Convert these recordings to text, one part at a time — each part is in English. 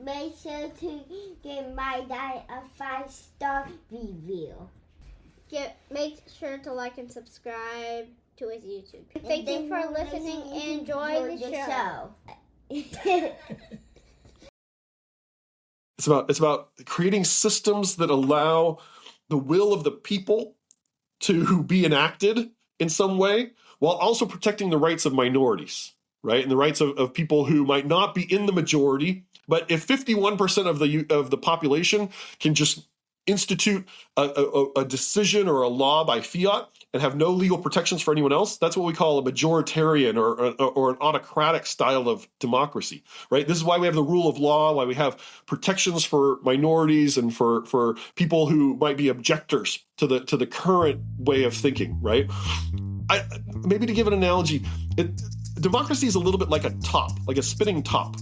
make sure to give my dad a 5-star review. Make sure to like and subscribe to his YouTube. Thank you for listening and enjoy the show. It's about creating systems that allow the will of the people to be enacted in some way, while also protecting the rights of minorities, right? And the rights of people who might not be in the majority. But if 51% of the population can just institute a decision or a law by fiat and have no legal protections for anyone else, that's what we call a majoritarian or an autocratic style of democracy, right? This is why we have the rule of law, why we have protections for minorities and for people who might be objectors to the current way of thinking, right? Maybe to give an analogy, democracy is a little bit like a top, like a spinning top,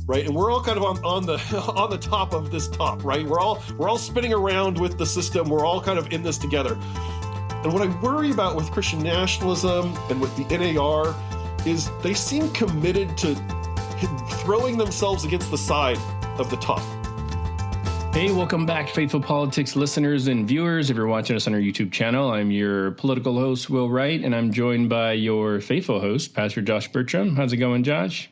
right? And we're all kind of on the top of this top, right? We're all spinning around with the system. We're all kind of in this together. And what I worry about with Christian nationalism and with the NAR is they seem committed to throwing themselves against the side of the top. Hey, welcome back, Faithful Politics listeners and viewers. If you're watching us on our YouTube channel, I'm your political host, Will Wright, and I'm joined by your faithful host, Pastor Josh Burtram. How's it going, Josh?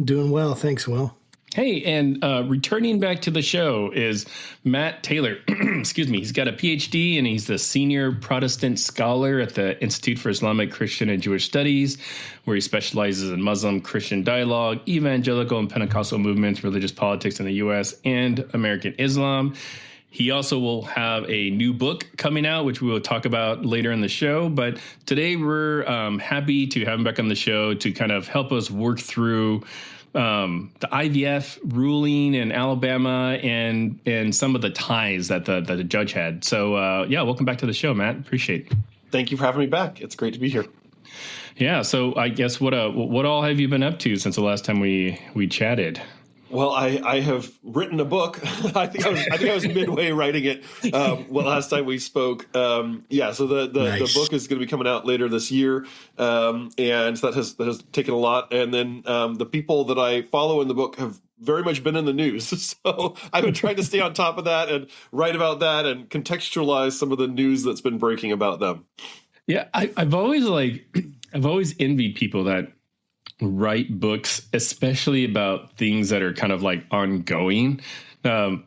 Doing well. Thanks, Will. Hey, and returning back to the show is Matt Taylor. Excuse me. He's got a Ph.D. and he's the senior Protestant scholar at the Institute for Islamic, Christian, and Jewish Studies, where he specializes in Muslim-Christian dialogue, evangelical and Pentecostal movements, religious politics in the U.S., and American Islam. He also will have a new book coming out, which we will talk about later in the show. But today we're happy to have him back on the show to kind of help us work through the IVF ruling in Alabama and some of the ties that the judge had. So, welcome back to the show, Matt. Appreciate it. Thank you for having me back. It's great to be here. Yeah. So I guess what all have you been up to since the last time we chatted? Well, I have written a book. I think I was midway writing it. Last time we spoke. So the Nice. the book is going to be coming out later this year, and that has taken a lot. And then the people that I follow in the book have very much been in the news. So I've been trying to stay on top of that and write about that and contextualize some of the news that's been breaking about them. Yeah, I've always envied people that write books, especially about things that are kind of like ongoing. I'll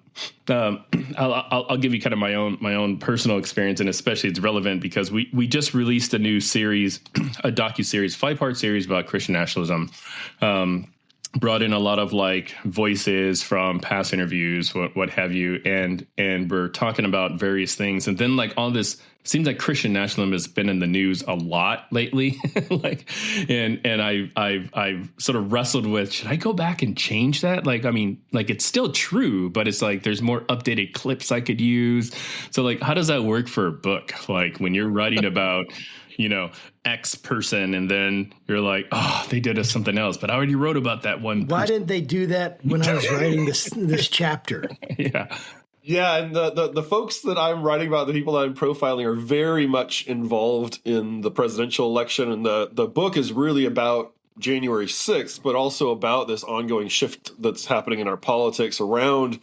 give you kind of my own personal experience, and especially it's relevant because we just released a new series, a docuseries, 5-part series about Christian nationalism. Brought in a lot of like voices from past interviews, what have you, and we're talking about various things, and then like all this. Seems like Christian nationalism has been in the news a lot lately, and I've sort of wrestled with, should I go back and change that? Like, I mean, like it's still true, but it's like there's more updated clips I could use. So like, how does that work for a book? Like when you're writing about, X person, and then you're like, oh, they did something else, but I already wrote about that one. Why didn't they do that when I was writing this chapter? Yeah. Yeah, and the folks that I'm writing about, the people that I'm profiling, are very much involved in the presidential election, and the book is really about January 6th, but also about this ongoing shift that's happening in our politics around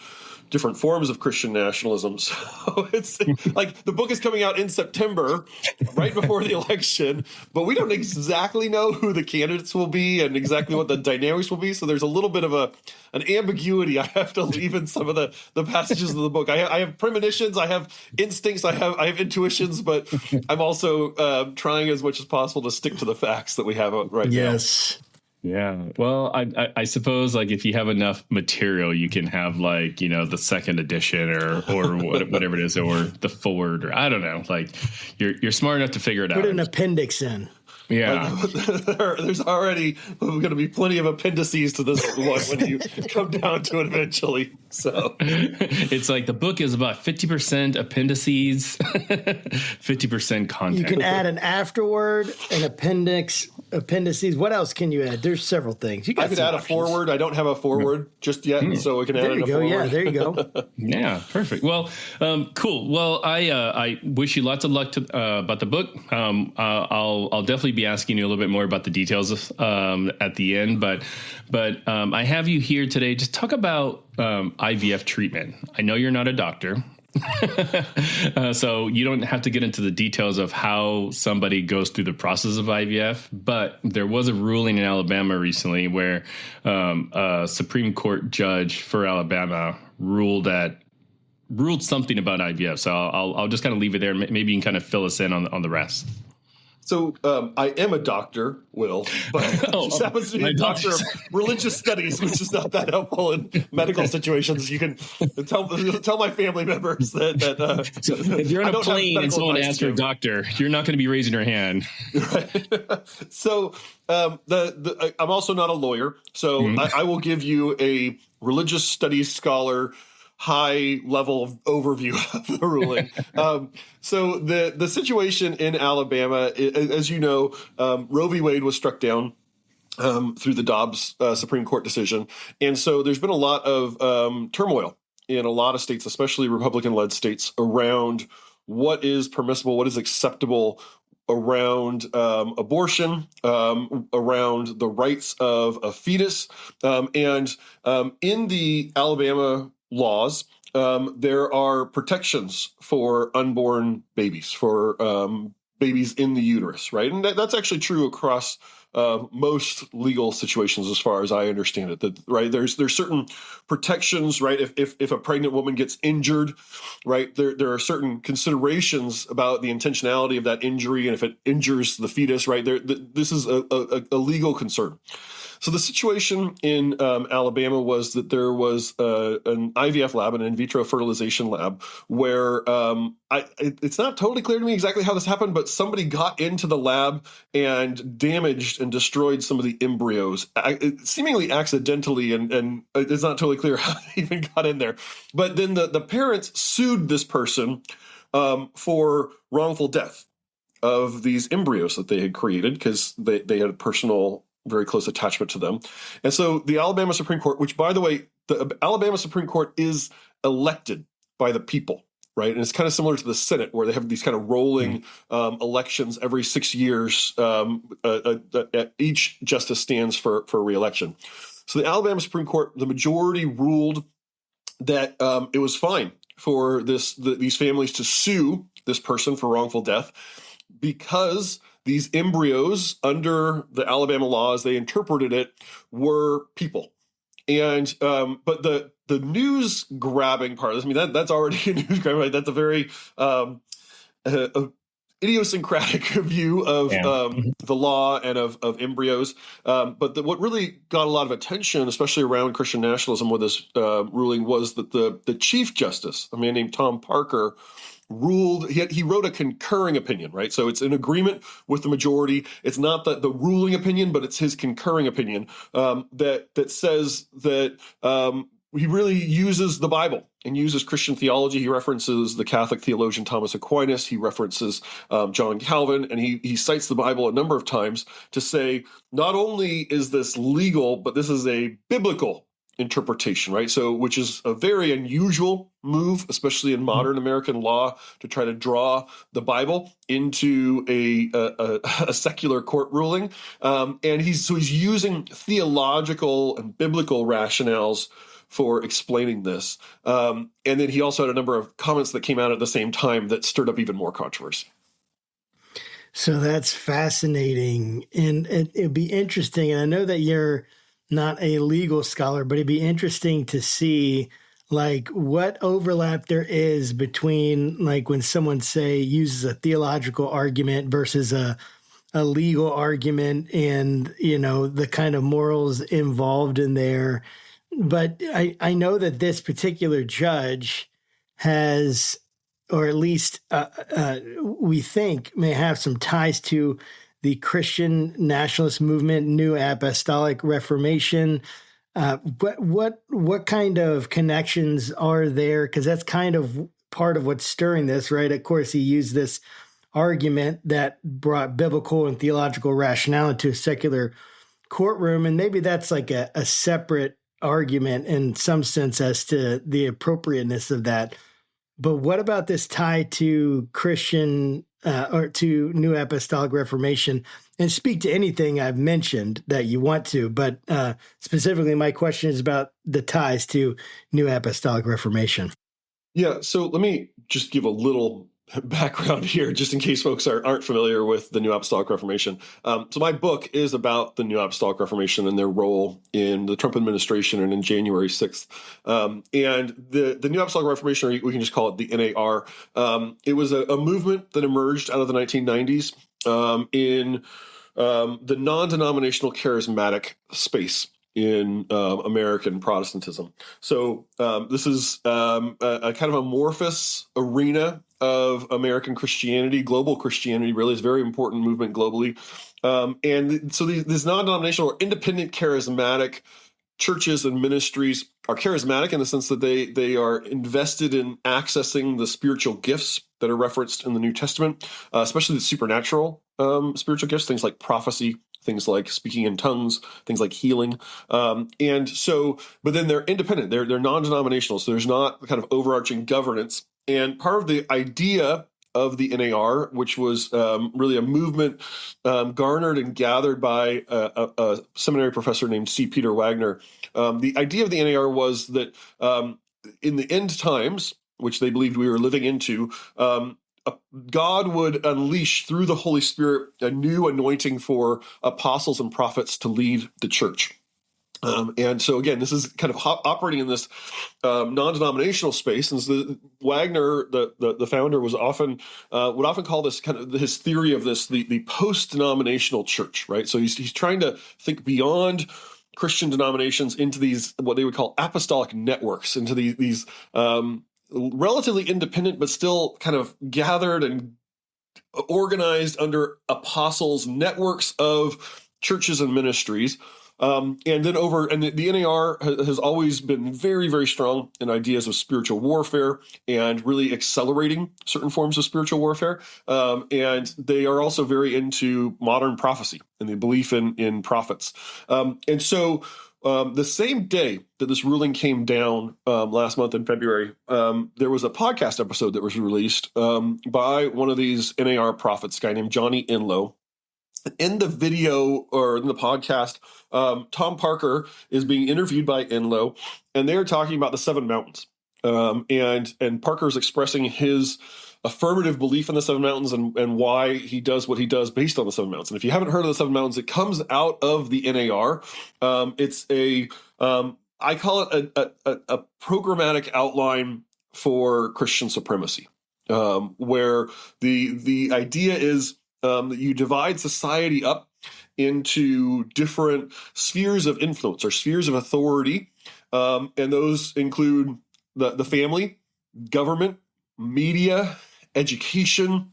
different forms of Christian nationalism. So it's like the book is coming out in September, right before the election, but we don't exactly know who the candidates will be and exactly what the dynamics will be. So there's a little bit of an ambiguity I have to leave in some of the passages of the book. I have premonitions, I have instincts, I have intuitions, but I'm also trying as much as possible to stick to the facts that we have right now. Yes. Yeah. Well, I suppose like if you have enough material, you can have like, the second edition or whatever it is, or the forward, or I don't know, like you're smart enough to figure it out. Put an appendix in. Yeah. There's already going to be plenty of appendices to this one when you come down to it eventually. So it's like the book is about 50% appendices, 50% content. You can add an afterword, an appendix, appendices. What else can you add? There's several things. You got I could some add a options. forward. I don't have a forward just yet, so we can add There in you a go. forward. Yeah, there you go. Yeah, perfect. Well, cool. Well, I wish you lots of luck about the book. I'll definitely be asking you a little bit more about the details at the end, but I have you here today. Just talk about IVF treatment. I know you're not a doctor. So you don't have to get into the details of how somebody goes through the process of IVF, but there was a ruling in Alabama recently where a Supreme Court judge for Alabama ruled something about IVF. So I'll just kind of leave it there. Maybe you can kind of fill us in on the rest. So I am a doctor, Will, but just happens to be a doctor of religious studies, which is not that helpful in medical situations. You can tell my family members that so if you're on a plane and someone asks for a doctor, you're not going to be raising your hand. Right. So I'm also not a lawyer, so I will give you a religious studies scholar high level overview of the ruling. So the situation in Alabama, as you know, Roe v. Wade was struck down through the Dobbs Supreme Court decision. And so there's been a lot of turmoil in a lot of states, especially Republican-led states, around what is permissible, what is acceptable around abortion, around the rights of a fetus. And in the Alabama laws, there are protections for unborn babies, for babies in the uterus, right? And that's actually true across most legal situations, as far as I understand it. That right, there's certain protections, right? If a pregnant woman gets injured, right, there are certain considerations about the intentionality of that injury, and if it injures the fetus, right, this is a legal concern. So the situation in Alabama was that there was an IVF lab, an in vitro fertilization lab, where it's not totally clear to me exactly how this happened, but somebody got into the lab and damaged and destroyed some of the embryos, seemingly accidentally, and it's not totally clear how they even got in there. But then the parents sued this person for wrongful death of these embryos that they had created because they had a personal, very close attachment to them. And so the Alabama Supreme Court, which, by the way, the Alabama Supreme Court is elected by the people, right? And it's kind of similar to the Senate, where they have these kind of rolling elections every 6 years. Each justice stands for re-election. So the Alabama Supreme Court, the majority ruled that it was fine for these families to sue this person for wrongful death, because these embryos, under the Alabama law, as they interpreted it, were people. And but the news grabbing part of this, I mean, that's already a news grabbing, right? That's a very idiosyncratic view of the law and of embryos. But what really got a lot of attention, especially around Christian nationalism with this ruling, was that the Chief Justice, a man named Tom Parker, ruled. He wrote a concurring opinion, right? So it's in agreement with the majority. It's not the ruling opinion, but it's his concurring opinion that says that he really uses the Bible and uses Christian theology. He references the Catholic theologian Thomas Aquinas. He references John Calvin, and he cites the Bible a number of times to say not only is this legal, but this is a biblical interpretation, right? So, which is a very unusual move, especially in modern American law, to try to draw the Bible into a secular court ruling. And he's using theological and biblical rationales for explaining this. And then he also had a number of comments that came out at the same time that stirred up even more controversy. So that's fascinating. And it'd be interesting. And I know that you're not a legal scholar, but it'd be interesting to see like what overlap there is between like when someone uses a theological argument versus a legal argument, and, you know, the kind of morals involved in there. But I know that this particular judge has, or at least we think may have some ties to the Christian nationalist movement, New Apostolic Reformation. What kind of connections are there? Because that's kind of part of what's stirring this, right? Of course, he used this argument that brought biblical and theological rationale into a secular courtroom. And maybe that's like a separate argument in some sense as to the appropriateness of that. But what about this tie to Christian or to New Apostolic Reformation? And speak to anything I've mentioned that you want to, but specifically my question is about the ties to New Apostolic Reformation. Yeah, so let me just give a little background here, just in case folks aren't familiar with the New Apostolic Reformation. So my book is about the New Apostolic Reformation and their role in the Trump administration and in January 6th. And the New Apostolic Reformation, or we can just call it the NAR, it was a movement that emerged out of the 1990s in the non-denominational charismatic space in American Protestantism. So this is a kind of amorphous arena of American Christianity. Global Christianity really is a very important movement globally. And so these non-denominational or independent charismatic churches and ministries are charismatic in the sense that they are invested in accessing the spiritual gifts that are referenced in the New Testament, especially the supernatural spiritual gifts, things like prophecy, things like speaking in tongues, things like healing. And so, but then they're independent. They're non-denominational. So there's not kind of overarching governance. And part of the idea of the NAR, which was really a movement garnered and gathered by a seminary professor named C. Peter Wagner. The idea of the NAR was that in the end times, which they believed we were living into, God would unleash through the Holy Spirit a new anointing for apostles and prophets to lead the church. And so again, this is kind of operating in this non-denominational space. And so Wagner, the founder, would often call this kind of his theory of this the post-denominational church, right? So he's trying to think beyond Christian denominations into these what they would call apostolic networks, into these relatively independent but still kind of gathered and organized under apostles networks of churches and ministries. And the NAR has always been very, very strong in ideas of spiritual warfare and really accelerating certain forms of spiritual warfare. And they are also very into modern prophecy and the belief in prophets. And so the same day that this ruling came down last month in February, there was a podcast episode that was released by one of these NAR prophets, a guy named Johnny Enlow. In the video or in the podcast, Tom Parker is being interviewed by Enlow, and they're talking about the seven mountains. And Parker's expressing his affirmative belief in the seven mountains and why he does what he does based on the seven mountains. And if you haven't heard of the seven mountains, it comes out of the NAR. It's I call it a programmatic outline for Christian supremacy, where the idea is that you divide society up into different spheres of influence or spheres of authority, and those include the family, government, media, education,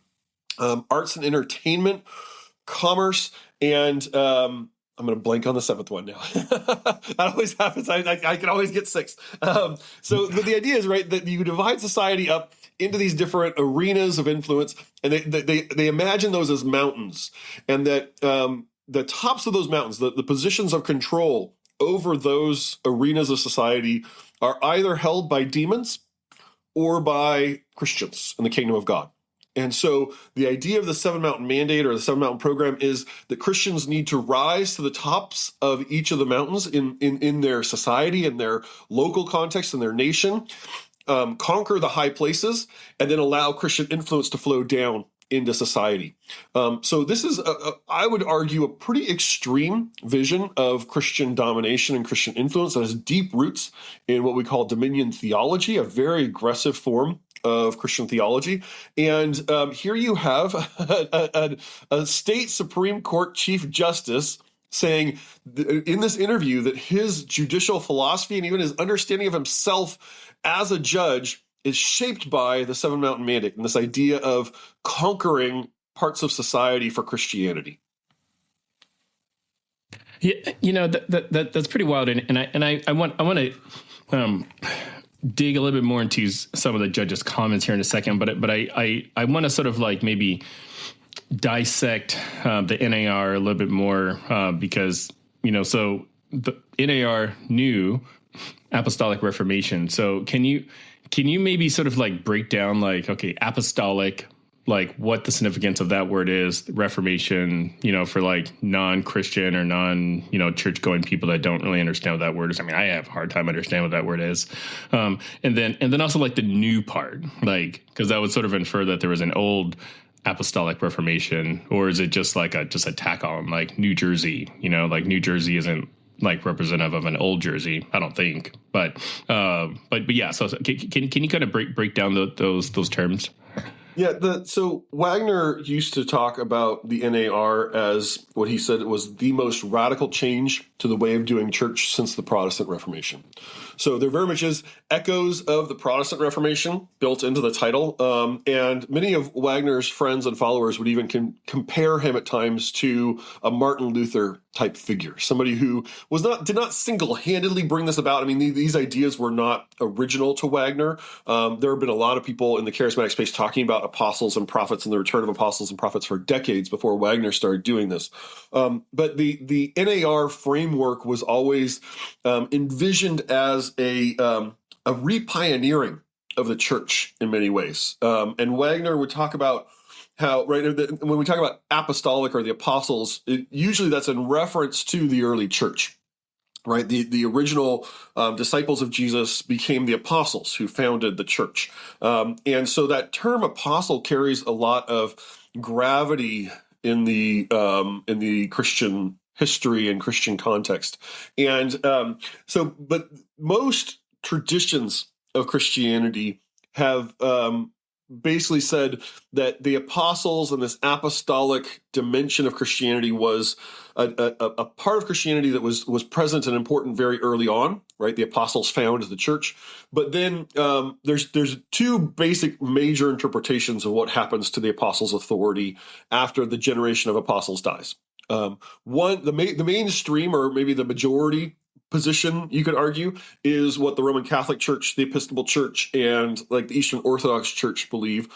arts and entertainment, commerce, and I'm going to blank on the seventh one now. That always happens. I can always get six. So the idea is, right, that you divide society up into these different arenas of influence, and they imagine those as mountains, and that the tops of those mountains, the positions of control over those arenas of society, are either held by demons or by Christians in the kingdom of God. And so the idea of the Seven Mountain Mandate or the Seven Mountain Program is that Christians need to rise to the tops of each of the mountains in their society, in their local context, in their nation, conquer the high places, and then allow Christian influence to flow down into society. So this is, I would argue, a pretty extreme vision of Christian domination and Christian influence that has deep roots in what we call dominion theology, a very aggressive form of Christian theology. And here you have a state Supreme Court Chief Justice saying in this interview that his judicial philosophy and even his understanding of himself as a judge is shaped by the Seven Mountain Mandate and this idea of conquering parts of society for Christianity. Yeah, that's pretty wild, and I want to dig a little bit more into some of the judges' comments here in a second, but I want to sort of like maybe dissect the NAR a little bit more because, so the NAR knew Apostolic Reformation. So can you maybe sort of like break down like, okay, apostolic, like what the significance of that word is, Reformation, for like non-Christian or church going people that don't really understand what that word is. I mean, I have a hard time understanding what that word is. And then also like the new part, like, because that would sort of infer that there was an old Apostolic Reformation, or is it just like a tack on like New Jersey, like New Jersey isn't like representative of an old Jersey, I don't think, but yeah. So can you kind of break down those terms? Yeah, so Wagner used to talk about the NAR as what he said was the most radical change to the way of doing church since the Protestant Reformation. So there very much is echoes of the Protestant Reformation built into the title, and many of Wagner's friends and followers would even compare him at times to a Martin Luther type figure, somebody who did not single-handedly bring this about. I mean, these ideas were not original to Wagner. There have been a lot of people in the charismatic space talking about apostles and prophets and the return of apostles and prophets for decades before Wagner started doing this. But the NAR framework was always envisioned as a repioneering of the church in many ways. And Wagner would talk about how, right, when we talk about apostolic or the apostles, usually that's in reference to the early church. Right, the original disciples of Jesus became the apostles who founded the church, and so that term apostle carries a lot of gravity in the Christian history and Christian context, and but most traditions of Christianity have basically said that the apostles and this apostolic dimension of Christianity was a part of Christianity that was present and important very early on, right? The apostles founded the church. But then there's two basic major interpretations of what happens to the apostles' authority after the generation of apostles dies. One, the mainstream, or maybe the majority position, you could argue, is what the Roman Catholic Church, the Episcopal Church, and like the Eastern Orthodox Church believe,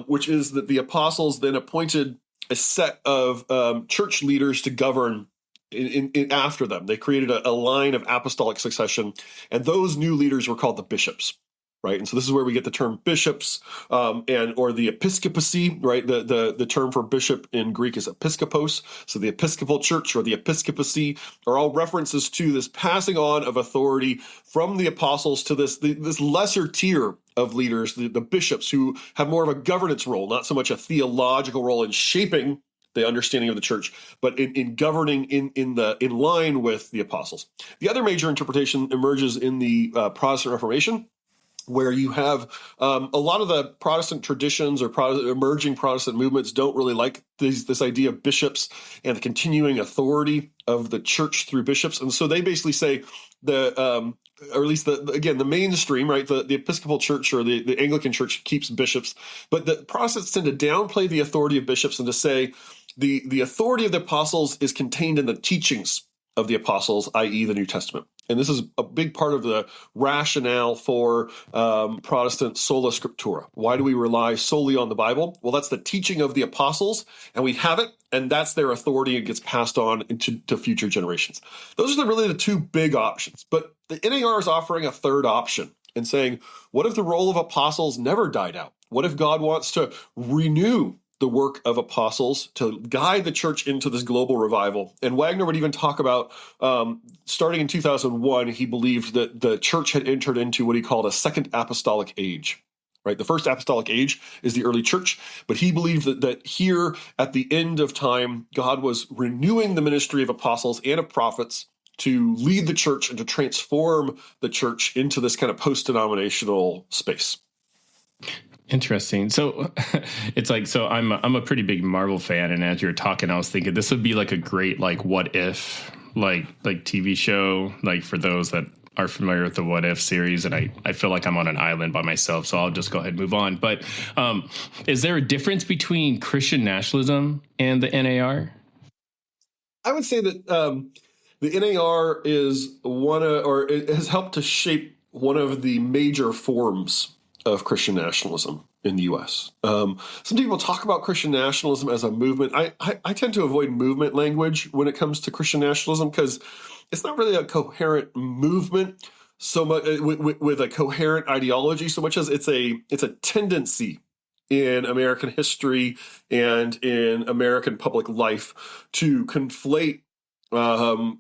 which is that the apostles then appointed a set of church leaders to govern in after them. They created a line of apostolic succession, and those new leaders were called the bishops. Right, and so this is where we get the term bishops, or the episcopacy. Right, the term for bishop in Greek is episkopos. So the Episcopal Church or the episcopacy are all references to this passing on of authority from the apostles to this lesser tier of leaders, the bishops, who have more of a governance role, not so much a theological role in shaping the understanding of the church, but in governing in line with the apostles. The other major interpretation emerges in the Protestant Reformation, where you have a lot of the Protestant traditions or emerging Protestant movements don't really like this idea of bishops and the continuing authority of the church through bishops. And so they basically say or at least the mainstream, right, the Episcopal Church or the Anglican Church keeps bishops, but the Protestants tend to downplay the authority of bishops and to say the authority of the apostles is contained in the teachings of the apostles, i.e. the New Testament. And this is a big part of the rationale for Protestant sola scriptura. Why do we rely solely on the Bible? Well, that's the teaching of the apostles, and we have it, and that's their authority. It gets passed on to future generations. Those are really the two big options. But the NAR is offering a third option and saying, what if the role of apostles never died out? What if God wants to renew the work of apostles to guide the church into this global revival? And Wagner would even talk about, starting in 2001, he believed that the church had entered into what he called a second apostolic age. Right, the first apostolic age is the early church, but he believed that here at the end of time, God was renewing the ministry of apostles and of prophets to lead the church and to transform the church into this kind of post-denominational space. Interesting. So it's like, so I'm a pretty big Marvel fan, and as you're talking, I was thinking this would be like a great like what if like TV show, like for those that are familiar with the What If series, and I feel like I'm on an island by myself, so I'll just go ahead and move on. But is there a difference between Christian nationalism and the NAR? I would say that the NAR is or it has helped to shape one of the major forms of Christian nationalism in the U.S. Some people talk about Christian nationalism as a movement. I tend to avoid movement language when it comes to Christian nationalism because it's not really a coherent movement so much with a coherent ideology so much as it's a tendency in American history and in American public life to conflate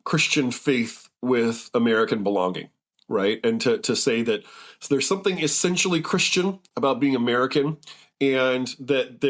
Christian faith with American belonging. Right. And to say that there's something essentially Christian about being American, and that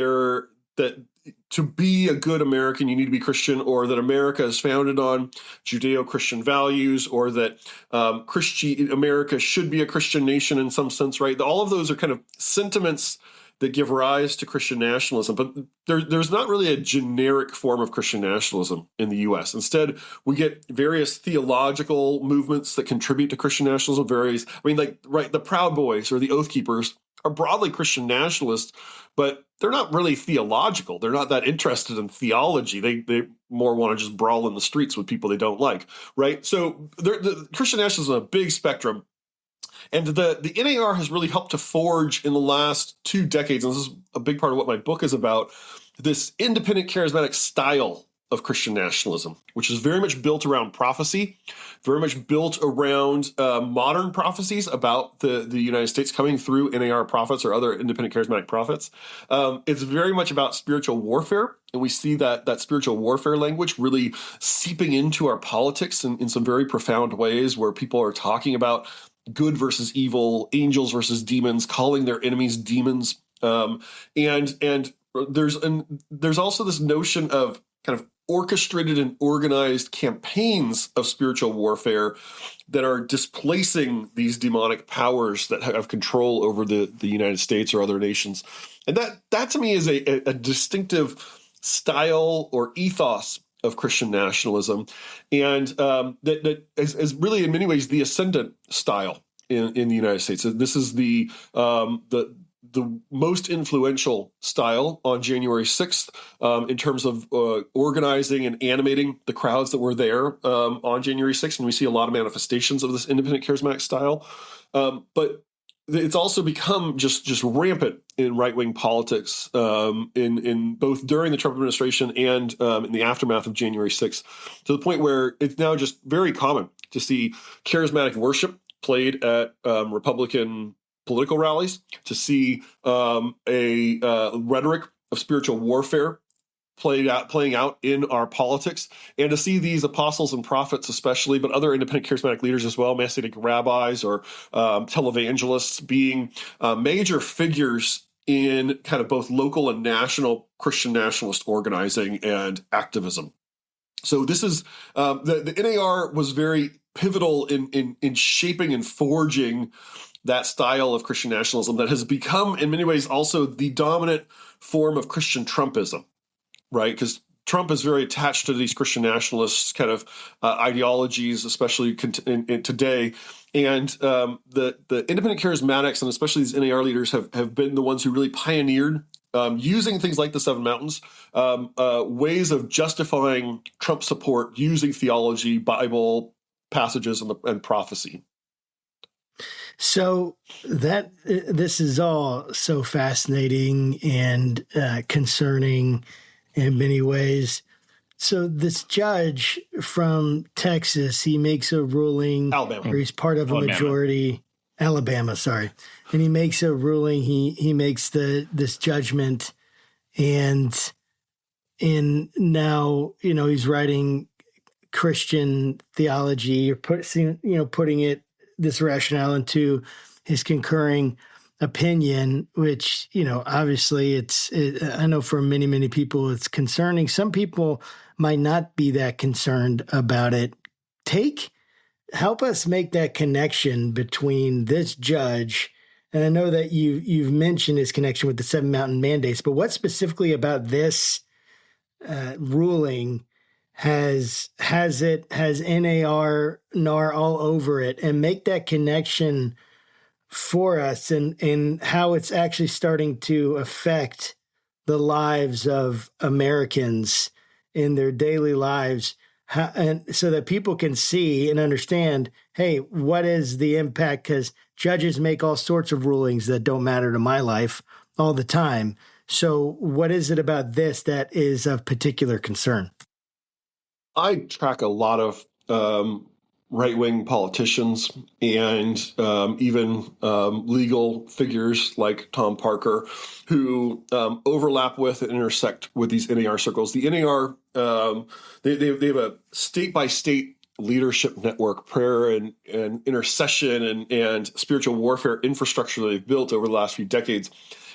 to be a good American, you need to be Christian, or that America is founded on Judeo-Christian values, or that America should be a Christian nation in some sense. Right. All of those are kind of sentiments that give rise to Christian nationalism. But there's not really a generic form of Christian nationalism in the U.S. Instead, we get various theological movements that contribute to Christian nationalism. The Proud Boys or the Oath Keepers are broadly Christian nationalists, but they're not really theological. They're not that interested in theology. They more want to just brawl in the streets with people they don't like, right? So the Christian nationalism is a big spectrum. And the NAR has really helped to forge in the last 2 decades, and this is a big part of what my book is about, this independent charismatic style of Christian nationalism, which is very much built around prophecy, very much built around modern prophecies about the United States coming through NAR prophets or other independent charismatic prophets. It's very much about spiritual warfare, and we see that spiritual warfare language really seeping into our politics in some very profound ways, where people are talking about good versus evil, angels versus demons, calling their enemies demons. And there's also this notion of kind of orchestrated and organized campaigns of spiritual warfare that are displacing these demonic powers that have control over the United States or other nations. And that to me is a distinctive style or ethos of Christian nationalism, and that is really in many ways the ascendant style in the United States. So this is the most influential style on January 6th in terms of organizing and animating the crowds that were there on January 6th, and we see a lot of manifestations of this independent charismatic style. But it's also become just rampant in right-wing politics in both during the Trump administration and in the aftermath of January 6th, to the point where it's now just very common to see charismatic worship played at Republican political rallies, to see a rhetoric of spiritual warfare playing out in our politics, and to see these apostles and prophets especially, but other independent charismatic leaders as well, Messianic rabbis or televangelists, being major figures in kind of both local and national Christian nationalist organizing and activism. So this is the NAR was very pivotal in shaping and forging that style of Christian nationalism that has become in many ways also the dominant form of Christian Trumpism. Right, because Trump is very attached to these Christian nationalist kind of ideologies, especially today. And the independent charismatics, and especially these NAR leaders, have been the ones who really pioneered using things like the Seven Mountains, ways of justifying Trump support using theology, Bible passages, and prophecy. So this is all so fascinating and concerning in many ways. So this judge from Texas, he makes a ruling, Alabama, or he's part of a majority, Alabama, sorry. And he makes a ruling, he makes this judgment, and now, he's writing Christian theology, or putting it, this rationale into his concurring opinion, which, obviously I know for many, many people it's concerning. Some people might not be that concerned about it. Help us make that connection between this judge, and I know that you've mentioned his connection with the Seven Mountain Mandates, but what specifically about this ruling has NAR all over it, and make that connection for us and how it's actually starting to affect the lives of Americans in their daily lives. and so that people can see and understand, hey, what is the impact? Because judges make all sorts of rulings that don't matter to my life all the time. So what is it about this that is of particular concern? I track a lot of right-wing politicians and even legal figures like Tom Parker who overlap with and intersect with these NAR circles. The NAR, they have a state-by-state leadership network, prayer and intercession and spiritual warfare infrastructure that they've built over the last few decades.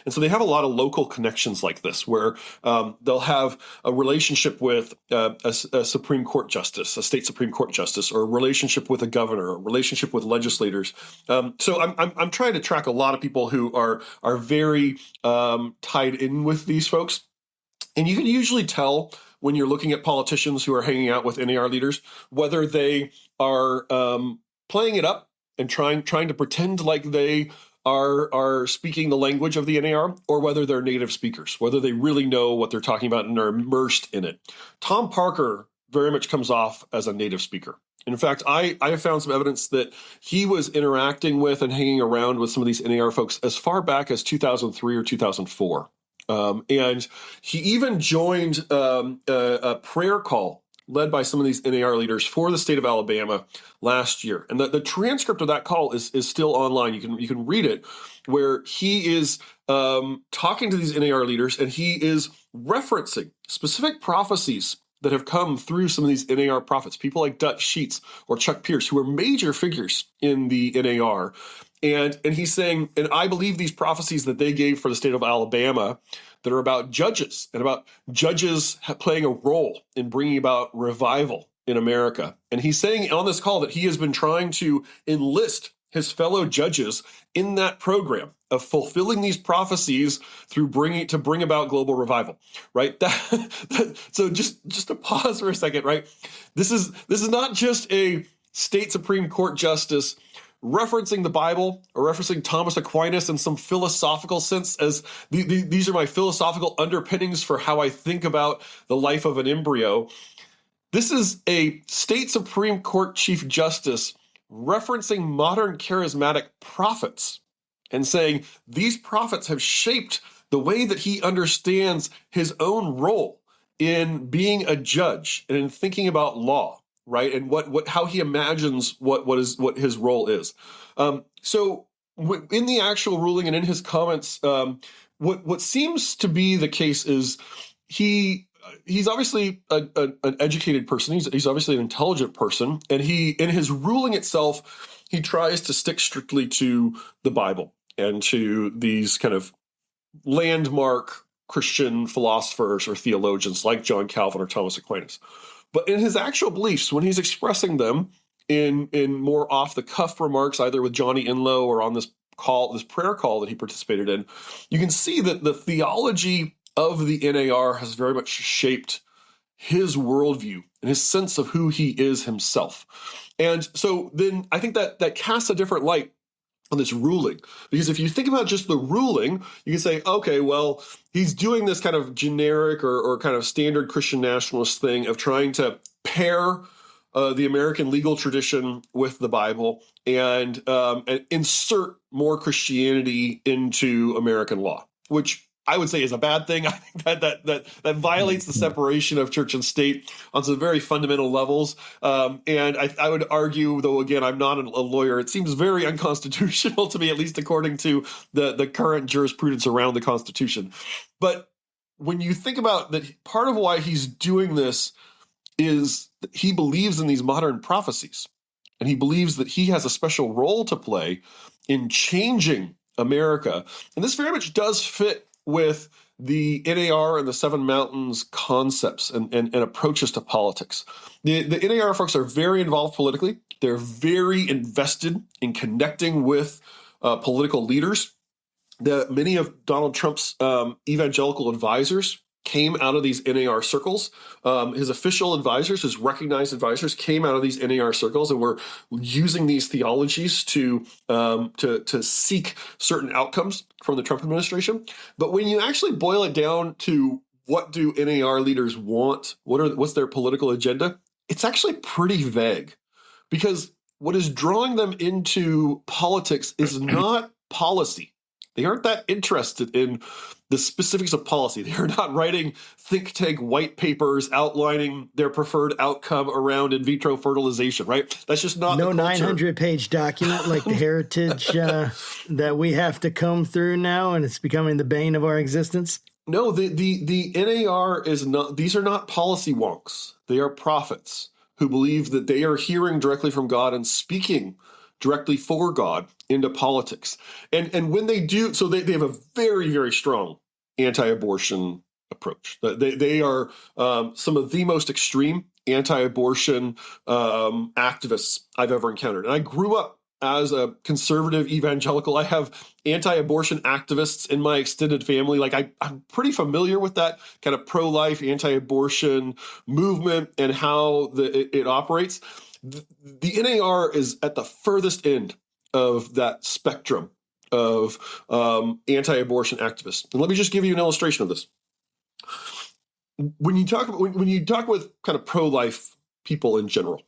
And so they have a lot of local connections like this, where they'll have a relationship with a Supreme Court justice, a state Supreme Court justice, or a relationship with a governor, a relationship with legislators. So I'm trying to track a lot of people who are very tied in with these folks. And you can usually tell when you're looking at politicians who are hanging out with NAR leaders whether they are playing it up and trying to pretend like they are speaking the language of the NAR, or whether they're native speakers, whether they really know what they're talking about and are immersed in it. Tom Parker very much comes off as a native speaker. In fact, I have found some evidence that he was interacting with and hanging around with some of these NAR folks as far back as 2003 or 2004. And he even joined a prayer call led by some of these NAR leaders for the state of Alabama last year. And the transcript of that call is still online. You can read it, where he is talking to these NAR leaders, and he is referencing specific prophecies that have come through some of these NAR prophets, people like Dutch Sheets or Chuck Pierce, who are major figures in the NAR. And he's saying, and I believe these prophecies that they gave for the state of Alabama that are about judges and about judges playing a role in bringing about revival in America. And he's saying on this call that he has been trying to enlist his fellow judges in that program of fulfilling these prophecies through to bring about global revival, right? So just to pause for a second, right? This is not just a state Supreme Court justice referencing the Bible or referencing Thomas Aquinas in some philosophical sense as these are my philosophical underpinnings for how I think about the life of an embryo. This is a state Supreme Court Chief Justice referencing modern charismatic prophets and saying these prophets have shaped the way that he understands his own role in being a judge and in thinking about law. Right, and how he imagines what his role is. So in the actual ruling and in his comments, what seems to be the case is he's obviously an educated person. He's obviously an intelligent person, and in his ruling itself, he tries to stick strictly to the Bible and to these kind of landmark Christian philosophers or theologians like John Calvin or Thomas Aquinas. But in his actual beliefs, when he's expressing them in more off-the-cuff remarks, either with Johnny Enlow or on this prayer call that he participated in, you can see that the theology of the NAR has very much shaped his worldview and his sense of who he is himself. And so then I think that casts a different light on this ruling, because if you think about just the ruling, you can say, okay, well, he's doing this kind of generic or kind of standard Christian nationalist thing of trying to pair the American legal tradition with the Bible and insert more Christianity into American law, which I would say is a bad thing. I think that violates the separation of church and state on some very fundamental levels. And I would argue, though, again, I'm not a lawyer, it seems very unconstitutional to me, at least according to the current jurisprudence around the Constitution. But when you think about that, part of why he's doing this is that he believes in these modern prophecies. And he believes that he has a special role to play in changing America. And this very much does fit with the NAR and the Seven Mountains concepts and approaches to politics. The NAR folks are very involved politically. They're very invested in connecting with political leaders. Many of Donald Trump's evangelical advisors came out of these NAR circles. His official advisors, his recognized advisors, came out of these NAR circles and were using these theologies to seek certain outcomes from the Trump administration. But when you actually boil it down to what do NAR leaders want, what's their political agenda, it's actually pretty vague, because what is drawing them into politics is not policy. They aren't that interested in the specifics of policy. They are not writing think tank white papers outlining their preferred outcome around in vitro fertilization, right? That's just not no the culture. 900-page document like the heritage that we have to comb through now, and it's becoming the bane of our existence. No, the NAR is not. These are not policy wonks. They are prophets who believe that they are hearing directly from God and speaking directly for God into politics. And when they do, so they have a very, very strong anti-abortion approach. They are some of the most extreme anti-abortion activists I've ever encountered. And I grew up as a conservative evangelical. I have anti-abortion activists in my extended family. Like I'm pretty familiar with that kind of pro-life, anti-abortion movement and how it operates. The NAR is at the furthest end of that spectrum of anti-abortion activists. And let me just give you an illustration of this. When you talk with kind of pro-life people in general,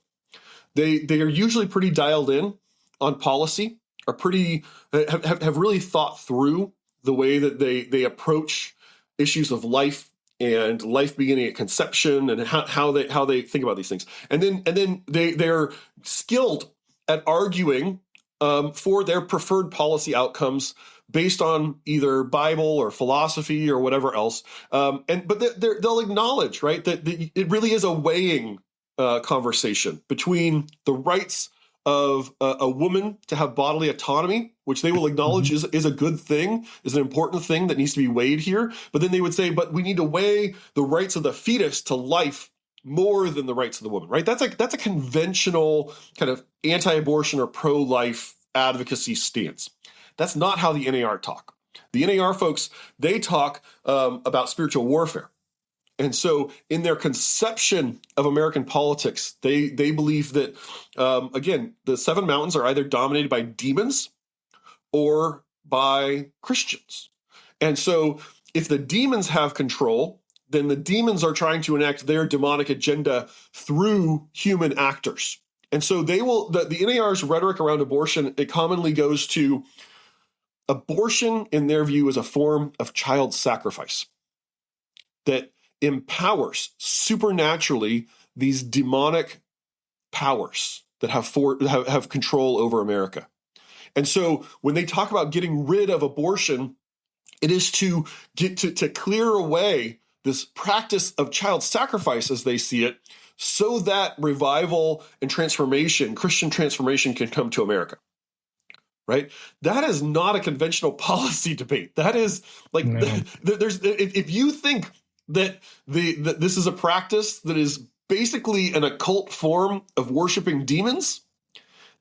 they are usually pretty dialed in on policy, are pretty have really thought through the way that they approach issues of life and life beginning at conception and how they think about these things. And then they're skilled at arguing for their preferred policy outcomes based on either Bible or philosophy or whatever else. But they'll acknowledge, right, that it really is a weighing conversation between the rights of a woman to have bodily autonomy, which they will acknowledge is a good thing, is an important thing that needs to be weighed here. But then they would say, but we need to weigh the rights of the fetus to life more than the rights of the woman, right? That's a conventional kind of anti-abortion or pro-life advocacy stance. That's not how the NAR talk. The NAR folks, they talk about spiritual warfare. And so in their conception of American politics, they believe that, again, the seven mountains are either dominated by demons or by Christians. And so if the demons have control, then the demons are trying to enact their demonic agenda through human actors. And so they will, the NAR's rhetoric around abortion, it commonly goes to abortion, in their view, is a form of child sacrifice that empowers supernaturally these demonic powers that have control over America. And so when they talk about getting rid of abortion, it is to get to clear away this practice of child sacrifice as they see it, so that revival and transformation, Christian transformation, can come to America. Right? That is not a conventional policy debate. That is like, if you think that this is a practice that is basically an occult form of worshiping demons,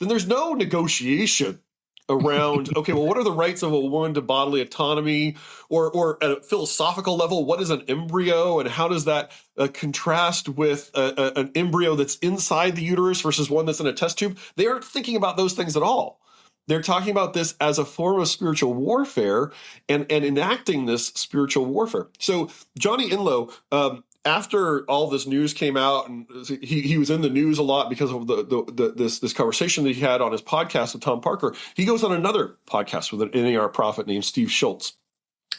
then there's no negotiation around, okay, well, what are the rights of a woman to bodily autonomy, or at a philosophical level, what is an embryo and how does that contrast with an embryo that's inside the uterus versus one that's in a test tube? They aren't thinking about those things at all. They're talking about this as a form of spiritual warfare and enacting this spiritual warfare. So Johnny Enlow, after all this news came out, and he was in the news a lot because of this conversation that he had on his podcast with Tom Parker, he goes on another podcast with an NAR prophet named Steve Schultz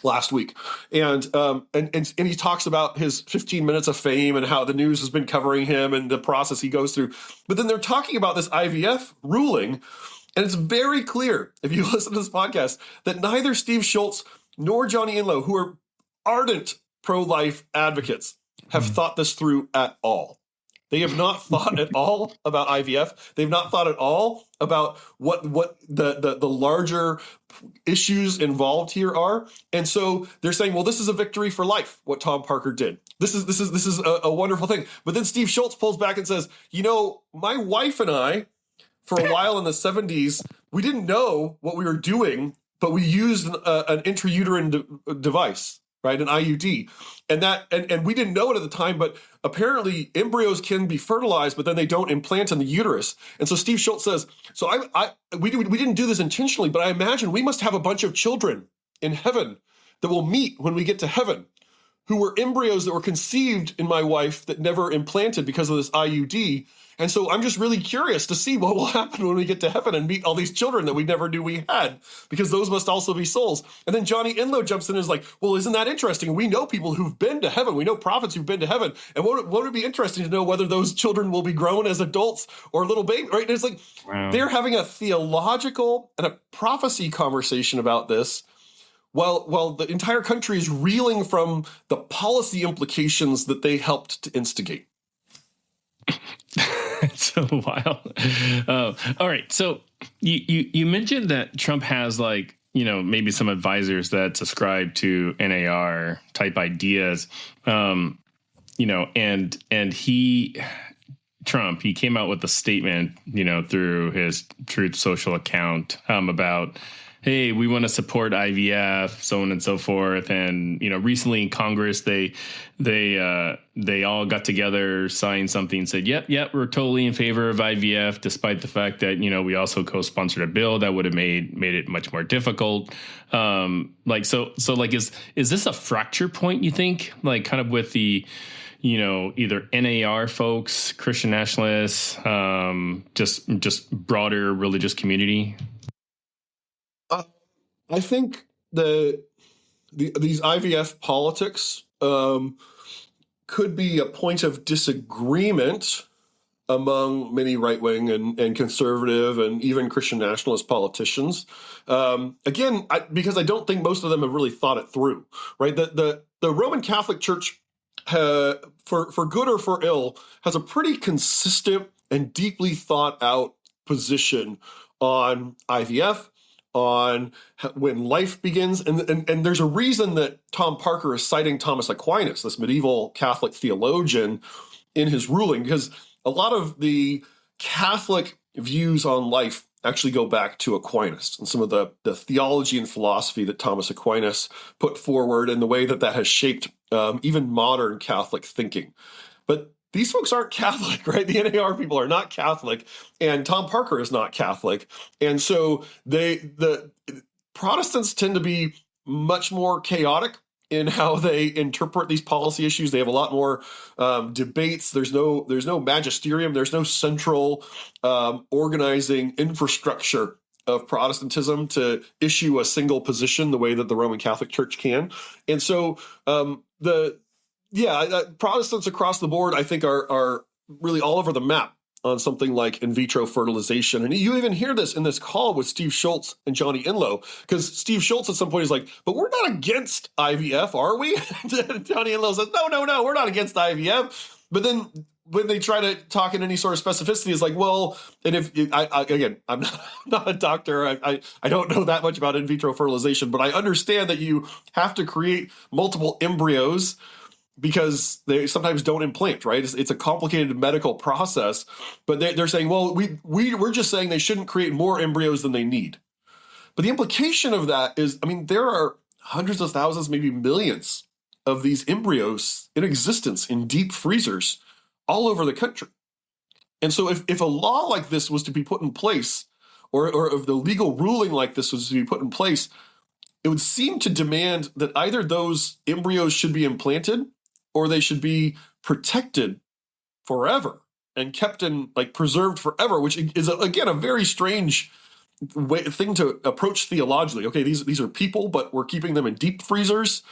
last week. And he talks about his 15 minutes of fame and how the news has been covering him and the process he goes through. But then they're talking about this IVF ruling. And it's very clear, if you listen to this podcast, that neither Steve Schultz nor Johnny Enlow, who are ardent pro-life advocates, have thought this through at all. They have not thought at all about IVF. They've not thought at all about what the larger issues involved here are. And so they're saying, well, this is a victory for life, what Tom Parker did. This is a wonderful thing. But then Steve Schultz pulls back and says, my wife and I, for a while in the 70s, we didn't know what we were doing, but we used an intrauterine device, right, an IUD, and we didn't know it at the time. But apparently, embryos can be fertilized, but then they don't implant in the uterus. And so Steve Schultz says, "So we didn't do this intentionally, but I imagine we must have a bunch of children in heaven that will meet when we get to heaven, who were embryos that were conceived in my wife that never implanted because of this IUD. And so I'm just really curious to see what will happen when we get to heaven and meet all these children that we never knew we had, because those must also be souls. And then Johnny Enlow jumps in and is like, well, isn't that interesting? We know people who've been to heaven. We know prophets who've been to heaven. And won't it be interesting to know whether those children will be grown as adults or little babies, right? And it's like, Wow. They're having a theological and a prophecy conversation about this while the entire country is reeling from the policy implications that they helped to instigate. It's so wild. All right. So you mentioned that Trump has maybe some advisors that subscribe to NAR type ideas, and he came out with a statement, through his Truth Social account, about, hey, we want to support IVF, so on and so forth. And, recently in Congress, they all got together, signed something, said, yep, we're totally in favor of IVF, despite the fact that, we also co-sponsored a bill that would have made it much more difficult. Is this a fracture point, you think, kind of with the, either NAR folks, Christian nationalists, just broader religious community? I think these IVF politics could be a point of disagreement among many right-wing and conservative and even Christian nationalist politicians. Because I don't think most of them have really thought it through, right? The Roman Catholic Church, for good or for ill, has a pretty consistent and deeply thought out position on IVF, on when life begins. And there's a reason that Tom Parker is citing Thomas Aquinas, this medieval Catholic theologian, in his ruling, because a lot of the Catholic views on life actually go back to Aquinas and some of the theology and philosophy that Thomas Aquinas put forward, and the way that has shaped even modern Catholic thinking. But these folks aren't Catholic, right? The NAR people are not Catholic, and Tom Parker is not Catholic. And so the Protestants tend to be much more chaotic in how they interpret these policy issues. They have a lot more debates. There's no magisterium. There's no central organizing infrastructure of Protestantism to issue a single position the way that the Roman Catholic Church can. And so Protestants across the board, I think, are really all over the map on something like in vitro fertilization. And you even hear this in this call with Steve Schultz and Johnny Enlow, because Steve Schultz at some point is like, but we're not against IVF, are we? Johnny Enlow says, no, we're not against IVF. But then when they try to talk in any sort of specificity, it's like, well, and if I'm not a doctor, I don't know that much about in vitro fertilization, but I understand that you have to create multiple embryos because they sometimes don't implant, right? It's a complicated medical process, but they're saying, well, we're just saying they shouldn't create more embryos than they need. But the implication of that is, there are hundreds of thousands, maybe millions of these embryos in existence in deep freezers all over the country. And so if a law like this was to be put in place, or if the legal ruling like this was to be put in place, it would seem to demand that either those embryos should be implanted or they should be protected forever and kept preserved forever, which is, again, a very strange thing to approach theologically. Okay, these are people, but we're keeping them in deep freezers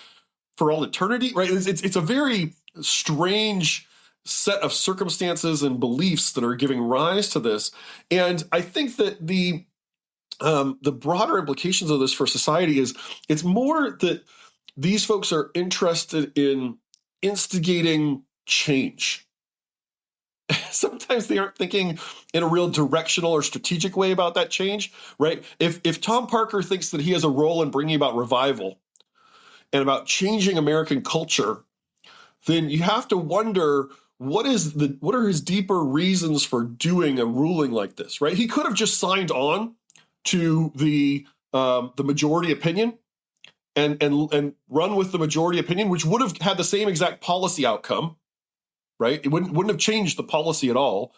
for all eternity, right? It's a very strange set of circumstances and beliefs that are giving rise to this. And I think that the broader implications of this for society is it's more that these folks are interested in instigating change. Sometimes they aren't thinking in a real directional or strategic way about that change, right? If Tom Parker thinks that he has a role in bringing about revival and about changing American culture, then you have to wonder what are his deeper reasons for doing a ruling like this, right? He could have just signed on to the majority opinion and run with the majority opinion, which would have had the same exact policy outcome, right? It wouldn't have changed the policy at all,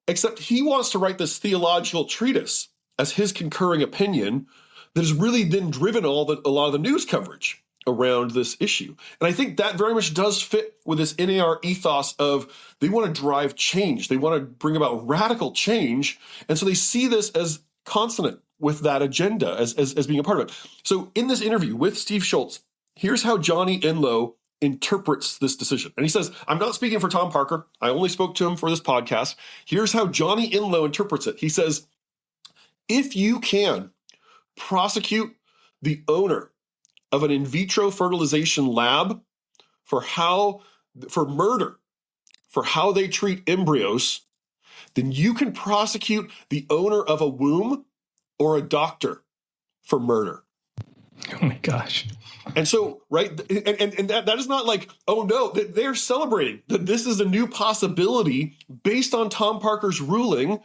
except he wants to write this theological treatise as his concurring opinion that has really then driven a lot of the news coverage. around this issue. And I think that very much does fit with this NAR ethos of they want to drive change. They want to bring about radical change. And so they see this as consonant with that agenda, as being a part of it. So in this interview with Steve Schultz, here's how Johnny Enlow interprets this decision. And he says, I'm not speaking for Tom Parker. I only spoke to him for this podcast. Here's how Johnny Enlow interprets it. He says, if you can prosecute the owner of an in vitro fertilization lab for murder, for how they treat embryos, then you can prosecute the owner of a womb or a doctor for murder. Oh my gosh. And so, right, and that is not like, oh no, they're celebrating that this is a new possibility based on Tom Parker's ruling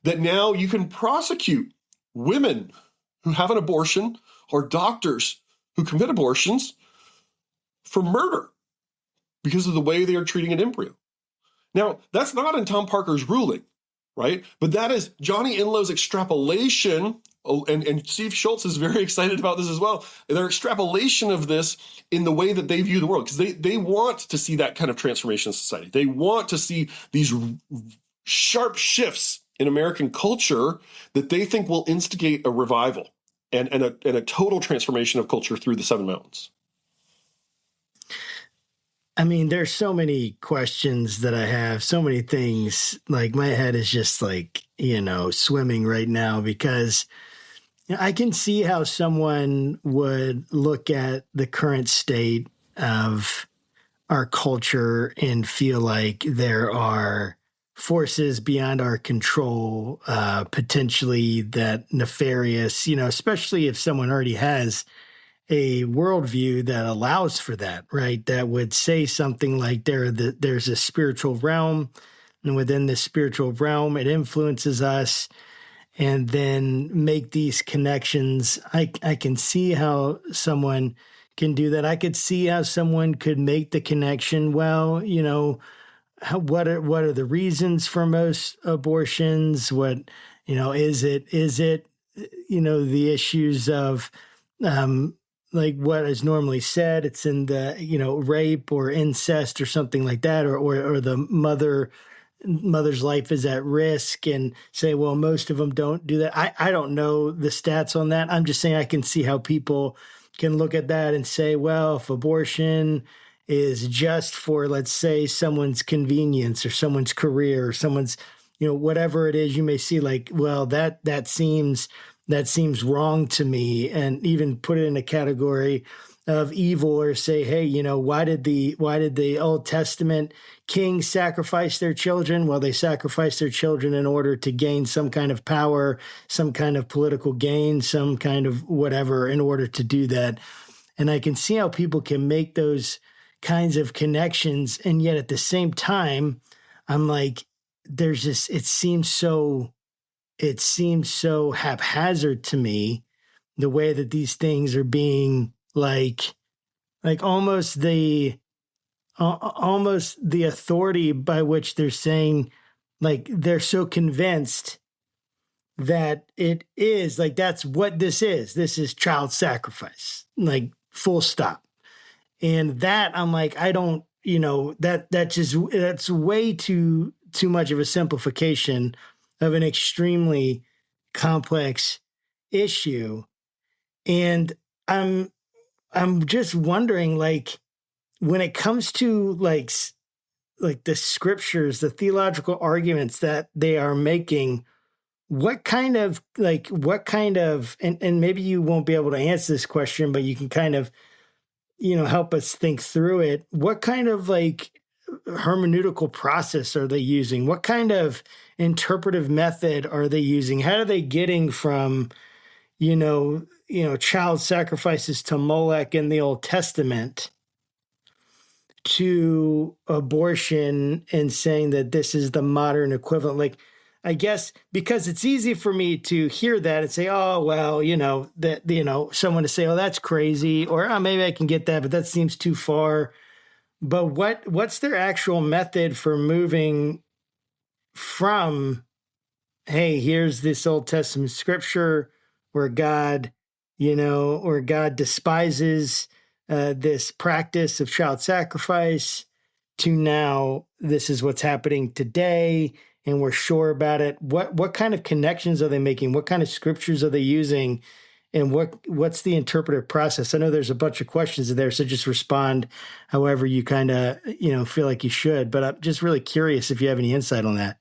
that now you can prosecute women who have an abortion or doctors who commit abortions for murder because of the way they are treating an embryo. Now, that's not in Tom Parker's ruling, right? But that is Johnny Enlow's extrapolation, and Steve Schultz is very excited about this as well, their extrapolation of this in the way that they view the world, because they want to see that kind of transformation in society. They want to see these sharp shifts in American culture that they think will instigate a revival and a total transformation of culture through the Seven Mountains. I mean, there's so many questions that I have, so many things. Like my head is just like, swimming right now because I can see how someone would look at the current state of our culture and feel like there are forces beyond our control, potentially that nefarious, especially if someone already has a worldview that allows for that, right? That would say something like there's a spiritual realm, and within this spiritual realm, it influences us, and then make these connections. I can see how someone can do that. I could see how someone could make the connection. Well, what are the reasons for most abortions? What, is it, the issues of, like what is normally said, it's in the, rape or incest or something like that, or the mother's life is at risk, and say, well, most of them don't do that. I don't know the stats on that. I'm just saying I can see how people can look at that and say, well, if abortion is just for, let's say, someone's convenience or someone's career or someone's, whatever it is, you may see like, well, that seems wrong to me, and even put it in a category of evil, or say, hey, why did the Old Testament kings sacrifice their children? Well, they sacrificed their children in order to gain some kind of power, some kind of political gain, some kind of whatever, in order to do that. And I can see how people can make those kinds of connections, and yet at the same time, I'm like, there's this. It seems so haphazard to me, the way that these things are being like almost the authority by which they're saying, like, they're so convinced that it is like, that's what this is. This is child sacrifice, like full stop. And that I'm like, I don't, that's way too much of a simplification of an extremely complex issue. And I'm just wondering, like, when it comes to like the scriptures, the theological arguments that they are making, what kind of, and maybe you won't be able to answer this question, but you can kind of, help us think through it. What kind of like hermeneutical process are they using? What kind of interpretive method are they using? How are they getting from, child sacrifices to Molech in the Old Testament to abortion, and saying that this is the modern equivalent? Like, I guess because it's easy for me to hear that and say, oh, well, someone to say, oh, that's crazy, or oh, maybe I can get that, but that seems too far. But what's their actual method for moving from, hey, here's this Old Testament scripture where God despises this practice of child sacrifice to now this is what's happening today and we're sure about it. What kind of connections are they making? What kind of scriptures are they using? And what's the interpretive process? I know there's a bunch of questions there, so just respond however you kind of feel like you should. But I'm just really curious if you have any insight on that.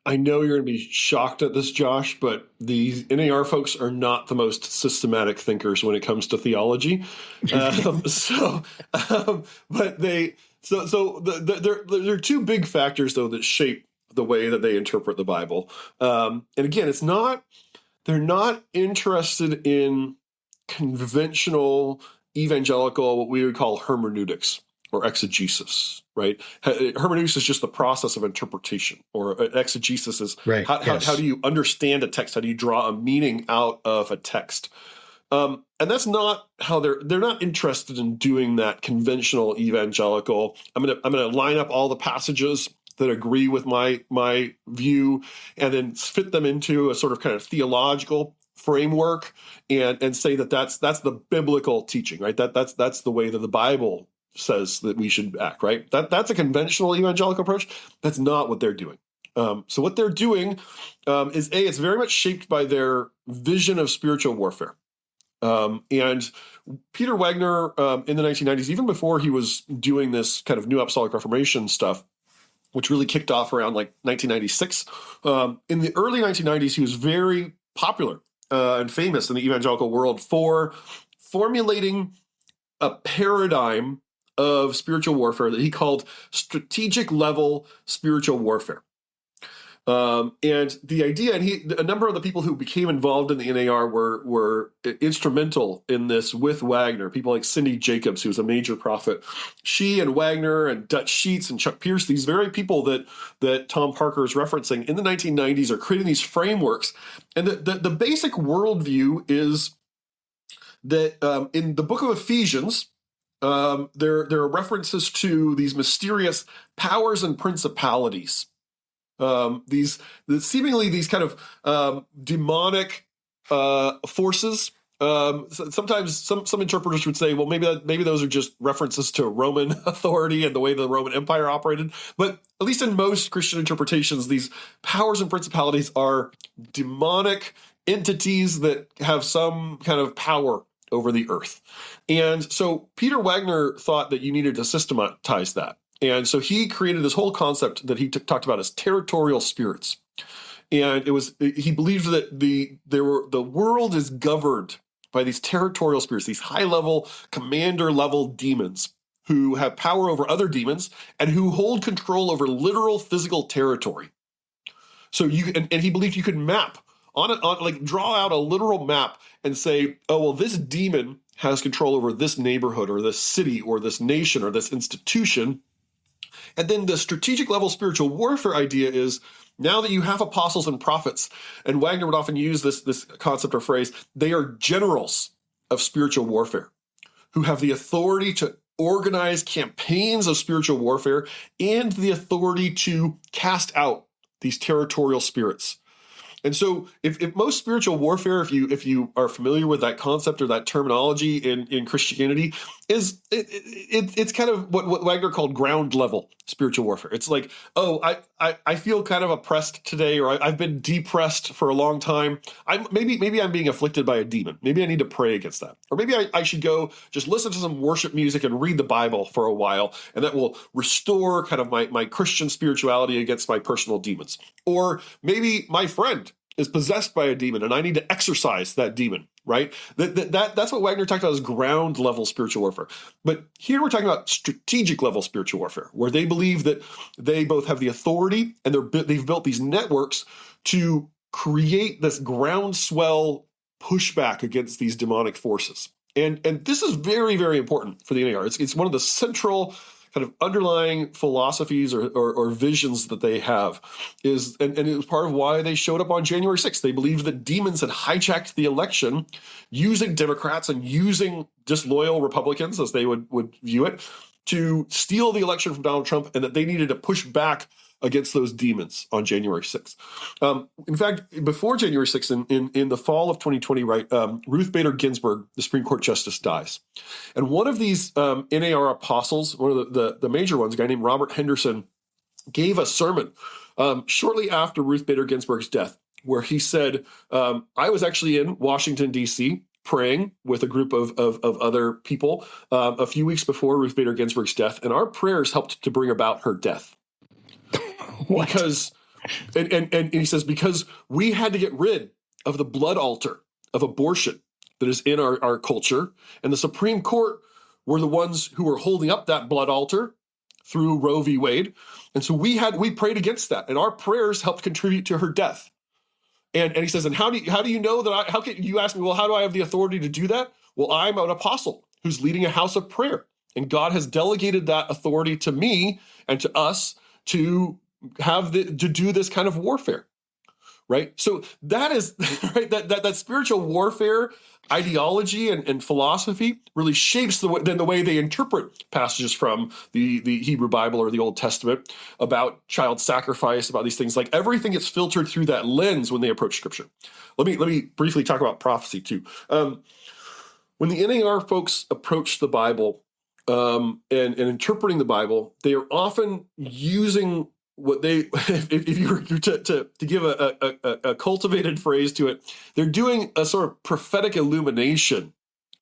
I know you're going to be shocked at this, Josh, but these NAR folks are not the most systematic thinkers when it comes to theology. But there are two big factors though that shape the way that they interpret the Bible. And again, they're not interested in conventional evangelical, what we would call hermeneutics or exegesis, right? Hermeneutics is just the process of interpretation, or exegesis is right. How do you understand a text? How do you draw a meaning out of a text? And that's not how they're not interested in doing that conventional evangelical. I'm gonna line up all the passages that agree with my view and then fit them into a sort of kind of theological framework and say that's the biblical teaching, right? That's the way that the Bible says that we should act, right? That's a conventional evangelical approach. That's not what they're doing. So what they're doing is it's very much shaped by their vision of spiritual warfare. And Peter Wagner in the 1990s, even before he was doing this kind of New Apostolic Reformation stuff, which really kicked off around like 1996. In the early 1990s, he was very popular and famous in the evangelical world for formulating a paradigm of spiritual warfare that he called strategic level spiritual warfare. And the idea, and a number of the people who became involved in the NAR were instrumental in this with Wagner. People like Cindy Jacobs, who was a major prophet. She and Wagner and Dutch Sheets and Chuck Pierce, these very people that Tom Parker is referencing in the 1990s are creating these frameworks. And the basic worldview is that in the book of Ephesians, there are references to these mysterious powers and principalities. Seemingly these kind of demonic forces. Sometimes some interpreters would say, well, maybe those are just references to Roman authority and the way the Roman Empire operated. But at least in most Christian interpretations, these powers and principalities are demonic entities that have some kind of power over the earth. And so Peter Wagner thought that you needed to systematize that. And so he created this whole concept that he talked about as territorial spirits. And he believed that the world is governed by these territorial spirits, these high-level, commander-level demons who have power over other demons and who hold control over literal physical territory. So and he believed you could map draw out a literal map and say, oh, well, this demon has control over this neighborhood or this city or this nation or this institution. And then the strategic level spiritual warfare idea is, now that you have apostles and prophets, and Wagner would often use this concept or phrase, they are generals of spiritual warfare who have the authority to organize campaigns of spiritual warfare and the authority to cast out these territorial spirits. And so if most spiritual warfare, if you are familiar with that concept or that terminology in Christianity, it's kind of what Wagner called ground level spiritual warfare. It's like, oh, I feel kind of oppressed today, or I've been depressed for a long time. Maybe I'm being afflicted by a demon. Maybe I need to pray against that. Or maybe I should go just listen to some worship music and read the Bible for a while, and that will restore kind of my Christian spirituality against my personal demons. Or maybe my friend is possessed by a demon and I need to exorcise that demon, right? That's what Wagner talked about as ground level spiritual warfare. But here we're talking about strategic level spiritual warfare, where they believe that they both have the authority and they've built these networks to create this groundswell pushback against these demonic forces. And this is very, very important for the NAR. It's one of the central kind of underlying philosophies or visions that they have and it was part of why they showed up on January 6th. They believed that demons had hijacked the election using Democrats and using disloyal Republicans, as they would view it, to steal the election from Donald Trump, and that they needed to push back against those demons on January 6th. In fact, before January 6th, in the fall of 2020, right, Ruth Bader Ginsburg, the Supreme Court justice, dies. And one of these NAR apostles, one of the major ones, a guy named Robert Henderson, gave a sermon shortly after Ruth Bader Ginsburg's death, where he said, I was actually in Washington, D.C., praying with a group of other people a few weeks before Ruth Bader Ginsburg's death, and our prayers helped to bring about her death. What? Because, and he says, because we had to get rid of the blood altar of abortion that is in our culture, and the Supreme Court were the ones who were holding up that blood altar through Roe v. Wade, and so we prayed against that, and our prayers helped contribute to her death. And he says, and how do you know that? How can you ask me? Well, how do I have the authority to do that? Well, I'm an apostle who's leading a house of prayer, and God has delegated that authority to me and to us to do this kind of warfare, right? So that is right. That spiritual warfare ideology and philosophy really shapes the way they interpret passages from the Hebrew Bible or the Old Testament about child sacrifice, about these things. Like everything gets filtered through that lens when they approach Scripture. Let me briefly talk about prophecy too. When the NAR folks approach the Bible and interpreting the Bible, they are often using what they, if you were to give a cultivated phrase to it, they're doing a sort of prophetic illumination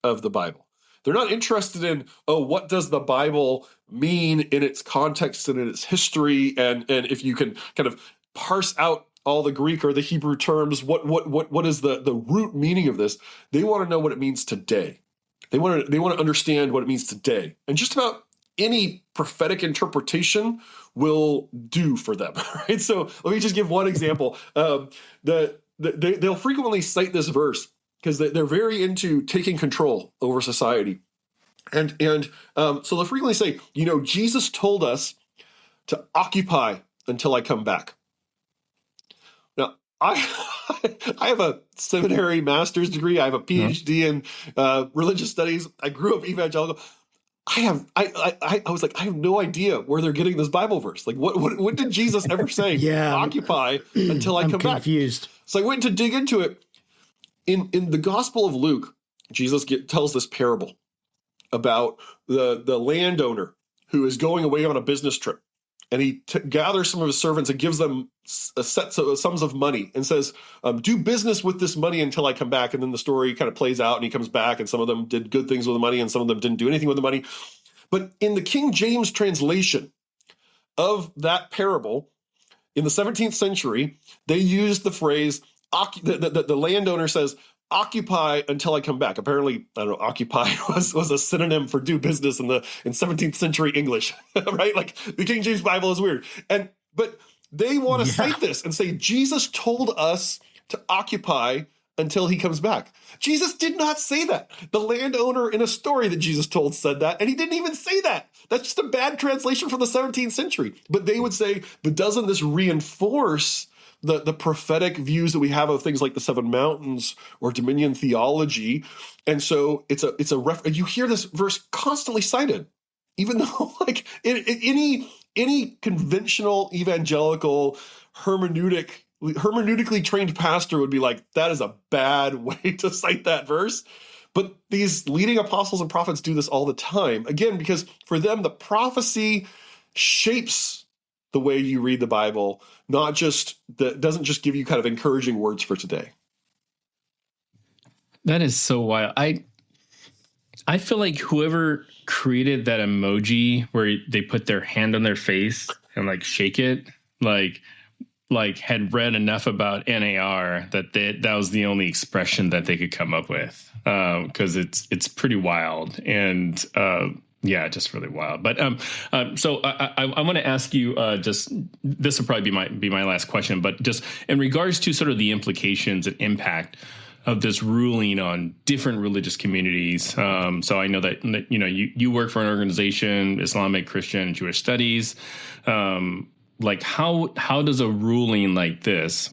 of the Bible. They're not interested in, what does the Bible mean in its context and in its history, and if you can kind of parse out all the Greek or the Hebrew terms, what is the root meaning of this? They want to know what it means today. They want to understand what it means today, and just about any prophetic interpretation will do for them, right? So let me just give one example. They'll frequently cite this verse because they're very into taking control over society. And so they'll frequently say, Jesus told us to occupy until I come back. Now, I have a seminary master's degree. I have a Ph.D. in religious studies. I grew up evangelical. I was like, I have no idea where they're getting this Bible verse. Like, what did Jesus ever say? Occupy until I come back. I'm confused. So I went to dig into it. In the Gospel of Luke, Jesus tells this parable about the landowner who is going away on a business trip, and he gathers some of his servants and gives them sums of money and says, do business with this money until I come back. And then the story kind of plays out, and he comes back, and some of them did good things with the money, and some of them didn't do anything with the money. But in the King James translation of that parable in the 17th century, they used the phrase, the landowner says, occupy until I come back. Apparently, I don't know, occupy was a synonym for do business in 17th century English, right? Like the King James Bible is weird. But they want to cite this and say, Jesus told us to occupy until he comes back. Jesus did not say that. The landowner in a story that Jesus told said that, and he didn't even say that. That's just a bad translation from the 17th century. But they would say, but doesn't this reinforce the prophetic views that we have of things like the Seven Mountains or Dominion theology? And so you hear this verse constantly cited, even though like any conventional evangelical hermeneutically trained pastor would be like, that is a bad way to cite that verse. But these leading apostles and prophets do this all the time, again, because for them, the prophecy shapes the way you read the Bible, doesn't just give you kind of encouraging words for today. That is so wild. I feel like whoever created that emoji where they put their hand on their face and like shake it, like had read enough about NAR that was the only expression that they could come up with, because it's pretty wild and just really wild. But so I want to ask you, just this will probably be my last question, but just in regards to sort of the implications and impact of this ruling on different religious communities. So I know that you work for an organization, Islamic, Christian, Jewish Studies. Like how does a ruling like this,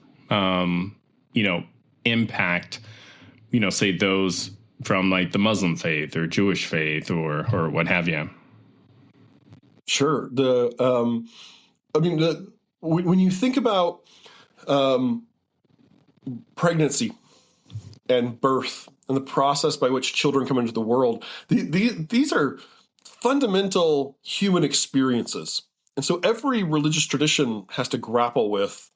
impact, say those from like the Muslim faith or Jewish faith or what have you? Sure. when you think about pregnancy and birth and the process by which children come into the world, these are fundamental human experiences. And so every religious tradition has to grapple with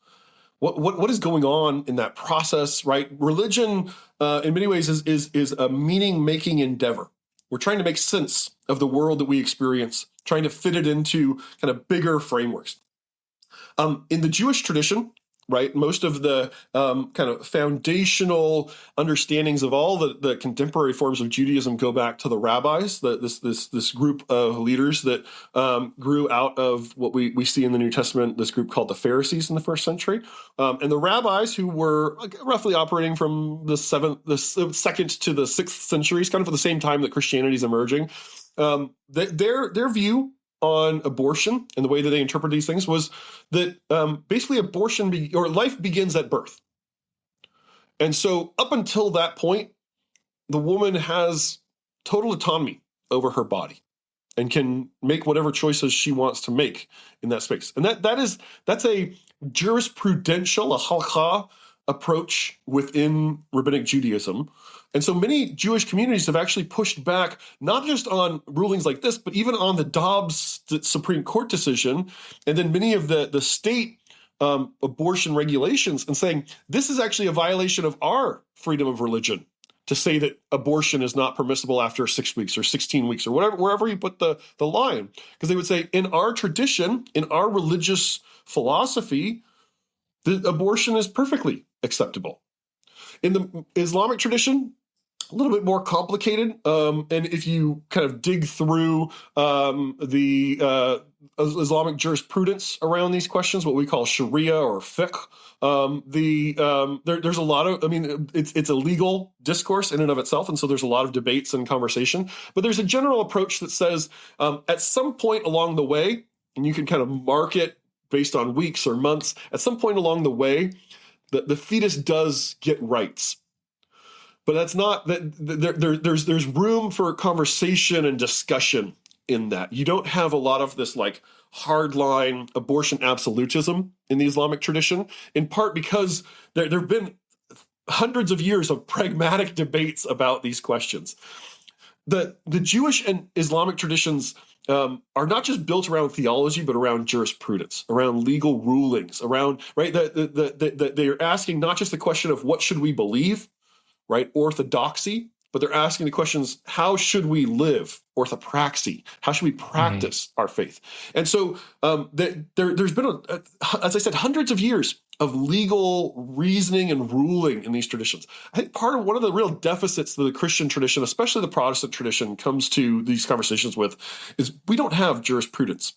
what is going on in that process, right? Religion, in many ways, is a meaning-making endeavor. We're trying to make sense of the world that we experience, trying to fit it into kind of bigger frameworks. In the Jewish tradition, right, most of the kind of foundational understandings of all the contemporary forms of Judaism go back to the rabbis, this group of leaders that grew out of what we see in the New Testament, this group called the Pharisees in the first century. And the rabbis, who were roughly operating from the second to the 6th centuries, kind of at the same time that Christianity is emerging, their view on abortion and the way that they interpret these things was that basically abortion or life begins at birth. And so up until that point, the woman has total autonomy over her body and can make whatever choices she wants to make in that space. And that's a jurisprudential, a halakha approach within rabbinic Judaism. And so many Jewish communities have actually pushed back, not just on rulings like this, but even on the Dobbs Supreme Court decision, and then many of the state abortion regulations, and saying this is actually a violation of our freedom of religion to say that abortion is not permissible after 6 weeks or 16 weeks or whatever, wherever you put the line. Because they would say, in our tradition, in our religious philosophy, the abortion is perfectly acceptable. In the Islamic tradition, a little bit more complicated. And if you kind of dig through the Islamic jurisprudence around these questions, what we call Sharia or fiqh, there's a lot of, it's a legal discourse in and of itself. And so there's a lot of debates and conversation. But there's a general approach that says at some point along the way, and you can kind of mark it based on weeks or months, at some point along the way, the fetus does get rights. But that's not that there's room for conversation and discussion in that. You don't have a lot of this like hardline abortion absolutism in the Islamic tradition, in part because there have been hundreds of years of pragmatic debates about these questions. The Jewish and Islamic traditions are not just built around theology, but around jurisprudence, around legal rulings, around, right? They're asking not just the question of what should we believe, right? Orthodoxy, but they're asking the questions, how should we live? Orthopraxy, how should we practice our faith? And so there's been, as I said, hundreds of years of legal reasoning and ruling in these traditions. I think one of the real deficits that the Christian tradition, especially the Protestant tradition, comes to these conversations with is we don't have jurisprudence.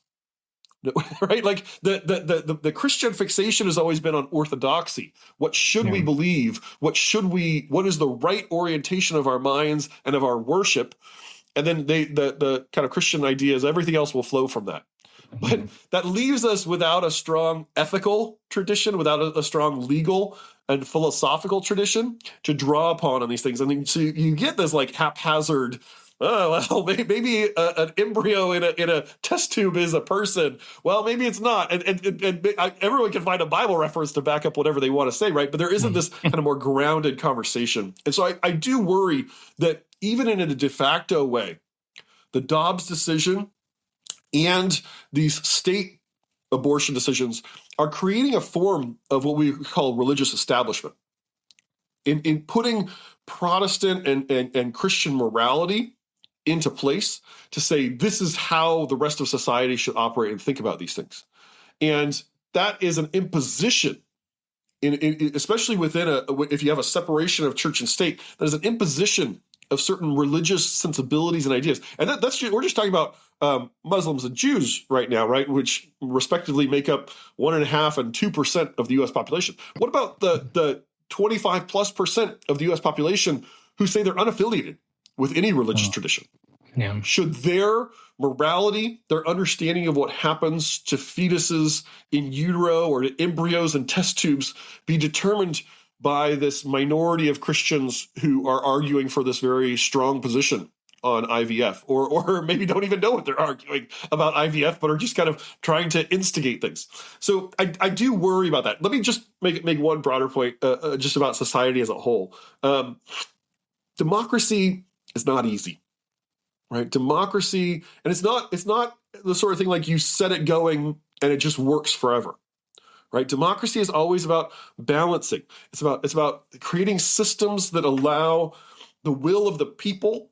Right? Like the Christian fixation has always been on orthodoxy. What should we believe? What is the right orientation of our minds and of our worship? And then the kind of Christian idea is everything else will flow from that. But that leaves us without a strong ethical tradition, without a strong legal and philosophical tradition to draw upon on these things. And then, so you get this like haphazard, maybe an embryo in a test tube is a person. Well, maybe it's not. And everyone can find a Bible reference to back up whatever they want to say, right? But there isn't this kind of more grounded conversation. And so I do worry that even in a de facto way, the Dobbs decision and these state abortion decisions are creating a form of what we call religious establishment. In putting Protestant and Christian morality into place to say this is how the rest of society should operate and think about these things. And that is an imposition, especially if you have a separation of church and state, that is an imposition of certain religious sensibilities and ideas. And we're just talking about Muslims and Jews right now, right, which respectively make up 1.5% and 2% of the U.S. population. What about the 25+% of the U.S. population who say they're unaffiliated with any religious tradition? Yeah. Should their morality, their understanding of what happens to fetuses in utero or to embryos and test tubes be determined by this minority of Christians who are arguing for this very strong position on IVF, or maybe don't even know what they're arguing about IVF, but are just kind of trying to instigate things. So I do worry about that. Let me just make one broader point just about society as a whole. Democracy is not easy, right? Democracy, and it's not the sort of thing like you set it going and it just works forever. Right? Democracy is always about balancing. It's about creating systems that allow the will of the people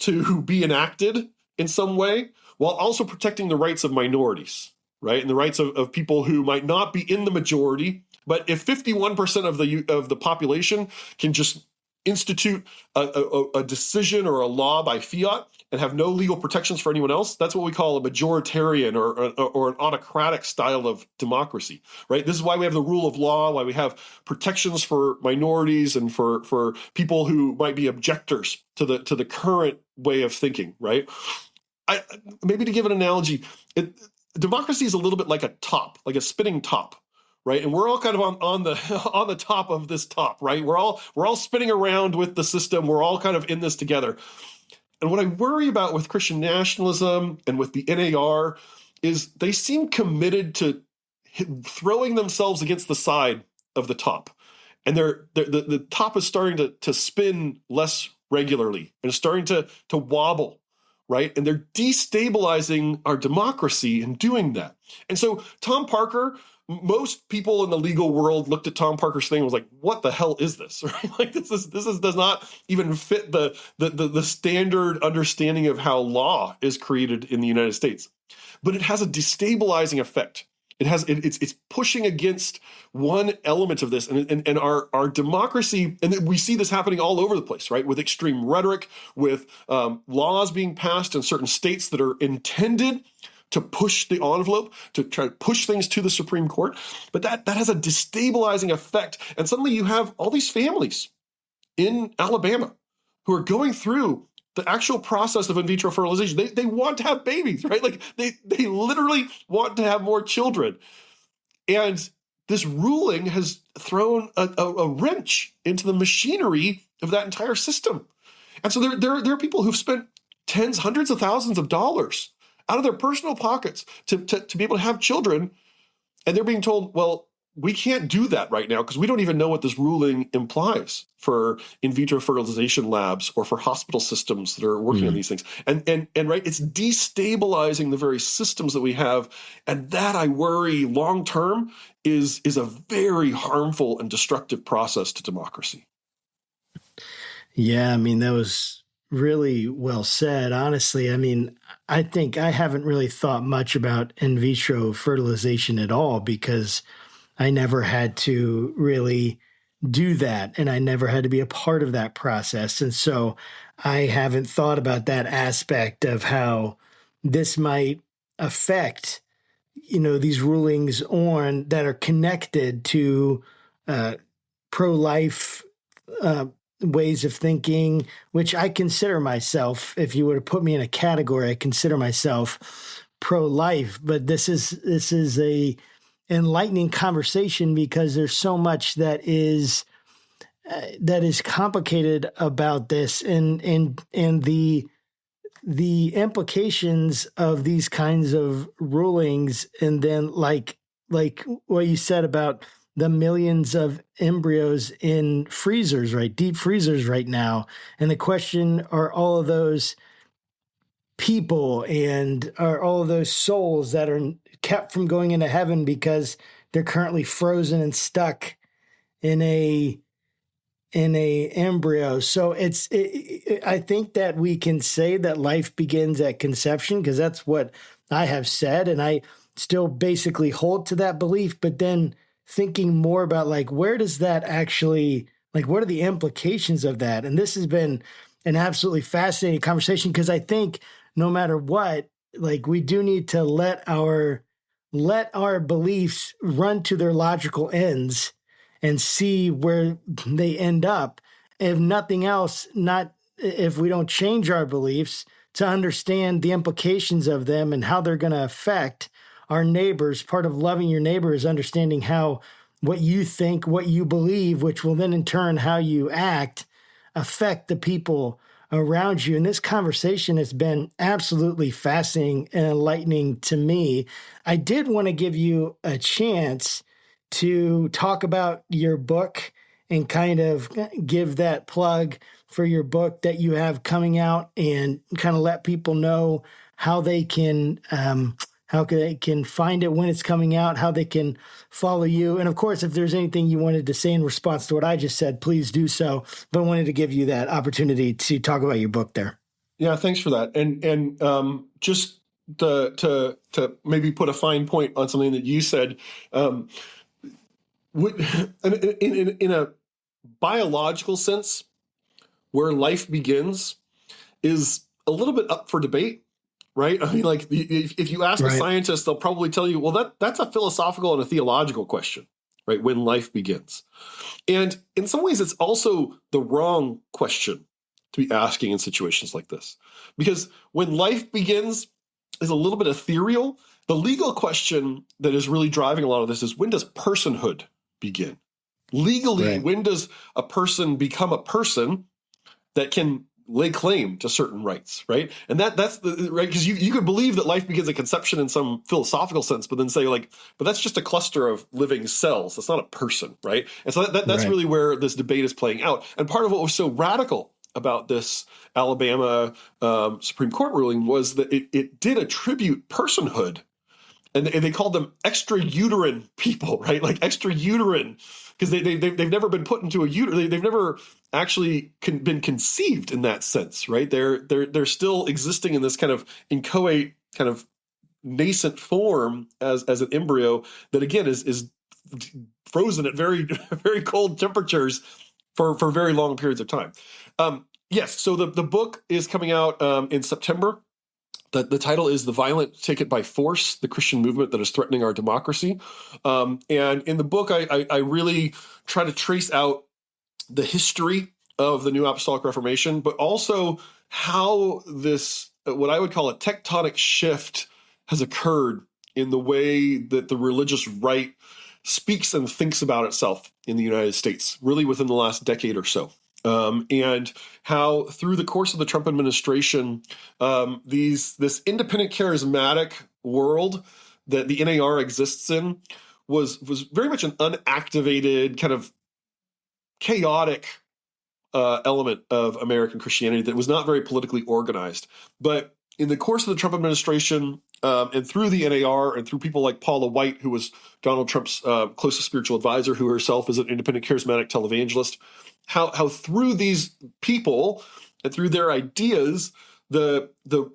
to be enacted in some way, while also protecting the rights of minorities, right? And the rights of people who might not be in the majority. But if 51% of the population can just institute a decision or a law by fiat and have no legal protections for anyone else, that's what we call a majoritarian or an autocratic style of democracy, right? This is why we have the rule of law, why we have protections for minorities and for people who might be objectors to the current way of thinking, right? Maybe to give an analogy, democracy is a little bit like a top, like a spinning top. Right, and we're all kind of on the top of this top, right? We're all spinning around with the system. We're all kind of in this together. And what I worry about with Christian nationalism and with the NAR is they seem committed to throwing themselves against the side of the top, and the top is starting to spin less regularly and it's starting to wobble. Right, and they're destabilizing our democracy in doing that. And so Tom Parker. Most people in the legal world looked at Tom Parker's thing and was like, "What the hell is this?" Right? Like this does not even fit the standard understanding of how law is created in the United States. But it has a destabilizing effect. It's pushing against one element of this, and our democracy, and we see this happening all over the place, right? With extreme rhetoric, with laws being passed in certain states that are intended to push the envelope, to try to push things to the Supreme Court. But that has a destabilizing effect. And suddenly you have all these families in Alabama who are going through the actual process of in vitro fertilization. They want to have babies, right? Like they literally want to have more children. And this ruling has thrown a wrench into the machinery of that entire system. And so there are people who've spent tens, hundreds of thousands of dollars out of their personal pockets to be able to have children. And they're being told, well, we can't do that right now because we don't even know what this ruling implies for in vitro fertilization labs or for hospital systems that are working on these things. And right, it's destabilizing the very systems that we have. And that, I worry, long term is a very harmful and destructive process to democracy. Yeah, I mean, that was really well said. Honestly, I mean, I think I haven't really thought much about in vitro fertilization at all because I never had to really do that, and I never had to be a part of that process. And so I haven't thought about that aspect of how this might affect, these rulings on that are connected to pro-life ways of thinking, which I consider myself, if you were to put me in a category, I consider myself pro-life. But this is a enlightening conversation because there's so much that is complicated about this, and the implications of these kinds of rulings, and then like what you said about the millions of embryos in freezers, right? Deep freezers right now. And the question, are all of those people and are all of those souls that are kept from going into heaven because they're currently frozen and stuck in a embryo? So I think that we can say that life begins at conception because that's what I have said. And I still basically hold to that belief, but then thinking more about where does that actually, what are the implications of that? And this has been an absolutely fascinating conversation because I think no matter what, we do need to let our beliefs run to their logical ends and see where they end up. If nothing else, not if we don't change our beliefs to understand the implications of them and how they're going to affect our neighbors. Part of loving your neighbor is understanding how what you think, what you believe, which will then in turn how you act, affect the people around you. And this conversation has been absolutely fascinating and enlightening to me. I did want to give you a chance to talk about your book and kind of give that plug for your book that you have coming out, and kind of let people know how they can find it when it's coming out, how they can follow you. And of course, if there's anything you wanted to say in response to what I just said, please do so. But I wanted to give you that opportunity to talk about your book there. Yeah, thanks for that. And just to maybe put a fine point on something that you said, in a biological sense, where life begins is a little bit up for debate, right? I mean, like, if you ask a scientist, they'll probably tell you, well, that's a philosophical and a theological question, right? When life begins. And in some ways, it's also the wrong question to be asking in situations like this. Because when life begins is a little bit ethereal. The legal question that is really driving a lot of this is, when does personhood begin? Legally, when does a person become a person that can lay claim to certain rights, right? And that's the right, because you could believe that life begins at conception in some philosophical sense, but then say, like, but that's just a cluster of living cells. That's not a person, right? And so that's really where this debate is playing out. And part of what was so radical about this Alabama Supreme Court ruling was that it did attribute personhood, and they called them extrauterine people, right? Like extrauterine, because they've never been put into a uterus. They've never actually been conceived in that sense, right? They're still existing in this kind of inchoate, kind of nascent form as an embryo that, again, is frozen at very very cold temperatures for very long periods of time. Yes, so the book is coming out in September. The title is "The Violent Take It by Force: The Christian Movement That Is Threatening Our Democracy." And in the book, I really try to trace out the history of the New Apostolic Reformation, but also how this, what I would call a tectonic shift, has occurred in the way that the religious right speaks and thinks about itself in the United States, really within the last decade or so. And how through the course of the Trump administration, this independent charismatic world that the NAR exists in was very much an unactivated, kind of chaotic element of American Christianity that was not very politically organized. But in the course of the Trump administration, and through the NAR and through people like Paula White, who was Donald Trump's closest spiritual advisor, who herself is an independent charismatic televangelist, how through these people and through their ideas, the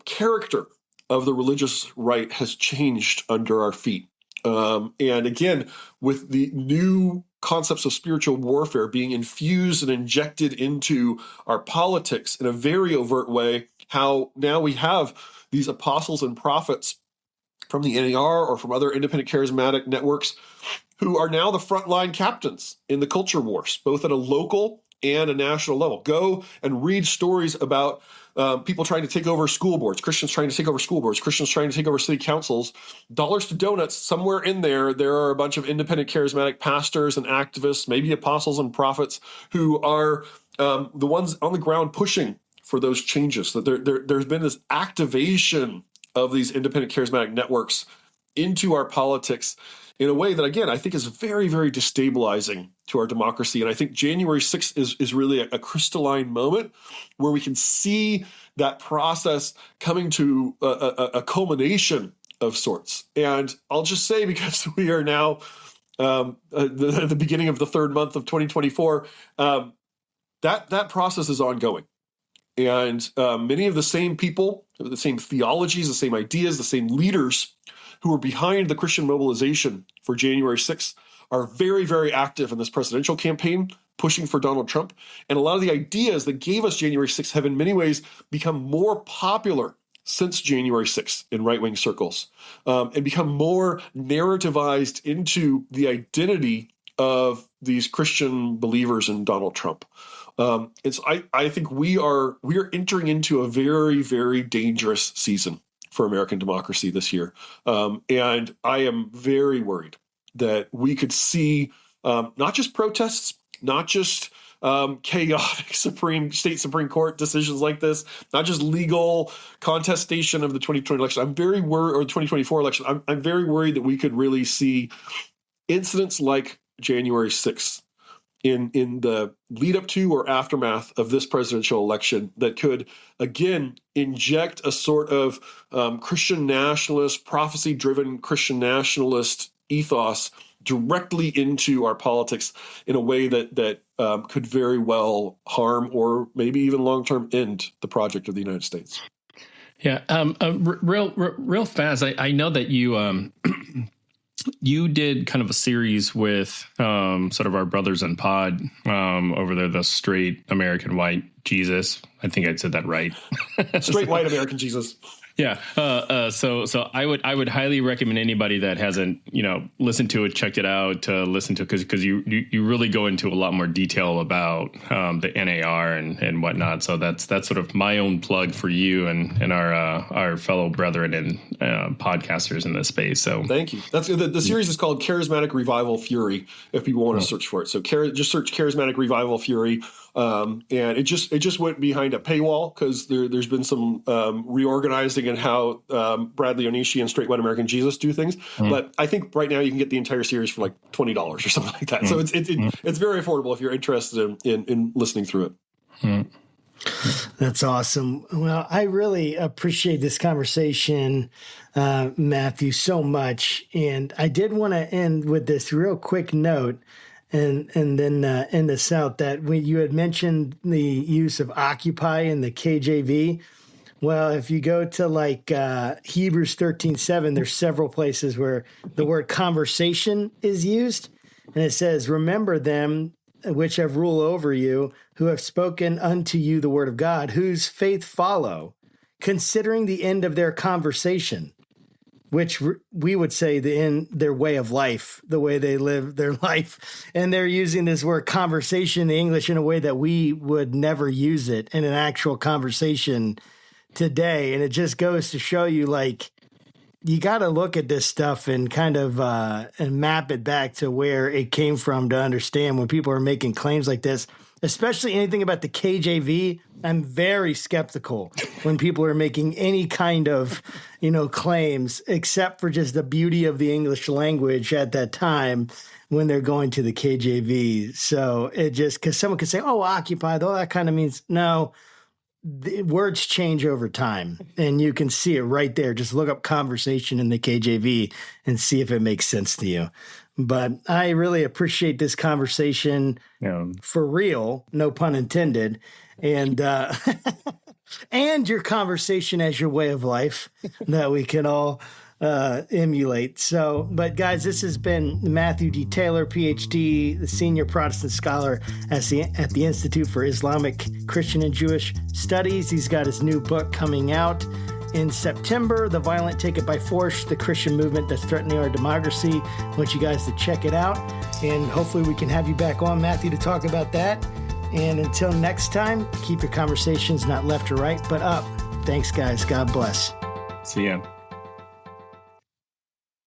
character of the religious right has changed under our feet. And again, with the new concepts of spiritual warfare being infused and injected into our politics in a very overt way, how now we have these apostles and prophets from the NAR or from other independent charismatic networks who are now the frontline captains in the culture wars, both at a local and a national level. Go and read stories about people trying to take over school boards, Christians trying to take over school boards, Christians trying to take over city councils. Dollars to donuts, somewhere in there are a bunch of independent charismatic pastors and activists, maybe apostles and prophets, who are the ones on the ground pushing for those changes. That there's been this activation of these independent charismatic networks into our politics in a way that, again, I think is very, very destabilizing to our democracy. And I think January 6th is really a crystalline moment where we can see that process coming to a culmination of sorts. And I'll just say, because we are now the beginning of the third month of 2024, that process is ongoing. And many of the same people, the same theologies, the same ideas, the same leaders who were behind the Christian mobilization for January 6th are very, very active in this presidential campaign, pushing for Donald Trump. And a lot of the ideas that gave us January 6th have in many ways become more popular since January 6th in right-wing circles, and become more narrativized into the identity of these Christian believers in Donald Trump. And so I think we are entering into a very, very dangerous season for American democracy this year. And I am very worried that we could see not just protests, not just chaotic state Supreme Court decisions like this, not just legal contestation of the 2020 election. I'm very worried, or the 2024 election. I'm very worried that we could really see incidents like January 6th in the lead up to or aftermath of this presidential election that could, again, inject a sort of Christian nationalist, prophecy-driven Christian nationalist ethos directly into our politics in a way that could very well harm or maybe even long-term end the project of the United States. Yeah. Real fast. I know that you you did kind of a series with sort of our brothers in pod over there, the Straight American White Jesus. I think I said that right. Straight white American Jesus. Yeah. So I would highly recommend anybody that hasn't, listened to it, checked it out, to listen to it, because you really go into a lot more detail about the NAR and whatnot. So that's sort of my own plug for you and our fellow brethren and podcasters in this space. So thank you. That's the series is called Charismatic Revival Fury, if people want to search for it. So just search Charismatic Revival Fury. And it just went behind a paywall because there's been some reorganizing in how Bradley Onishi and Straight White American Jesus do things. But I think right now you can get the entire series for like $20 or something like that. So it's very affordable if you're interested in listening through it. That's awesome. Well, I really appreciate this conversation, Matthew, so much. And I did want to end with this real quick note. And then in the South, that when you had mentioned the use of occupy in the KJV, well, if you go to like Hebrews 13:7, there's several places where the word conversation is used, and it says, "Remember them which have rule over you, who have spoken unto you the word of God, whose faith follow, considering the end of their conversation." Which we would say their way of life, the way they live their life. And they're using this word conversation in English in a way that we would never use it in an actual conversation today. And it just goes to show you, like, you got to look at this stuff and kind of and map it back to where it came from to understand when people are making claims like this, especially anything about the KJV. I'm very skeptical when people are making any kind of, claims, except for just the beauty of the English language at that time when they're going to the KJV. So it just, because someone could say, oh, occupy, though that kind of means, no, the words change over time, and you can see it right there. Just look up conversation in the KJV and see if it makes sense to you. But I really appreciate this conversation for real, no pun intended, and and your conversation as your way of life that we can all emulate. So, but guys, this has been Matthew D. Taylor, Ph.D., the senior Protestant scholar at the Institute for Islamic, Christian, and Jewish Studies. He's got his new book coming out in September, The Violent Take It by Force, the Christian movement that's threatening our democracy. I want you guys to check it out, and hopefully we can have you back on, Matthew, to talk about that. And until next time, keep your conversations not left or right, but up. Thanks, guys. God bless. See ya.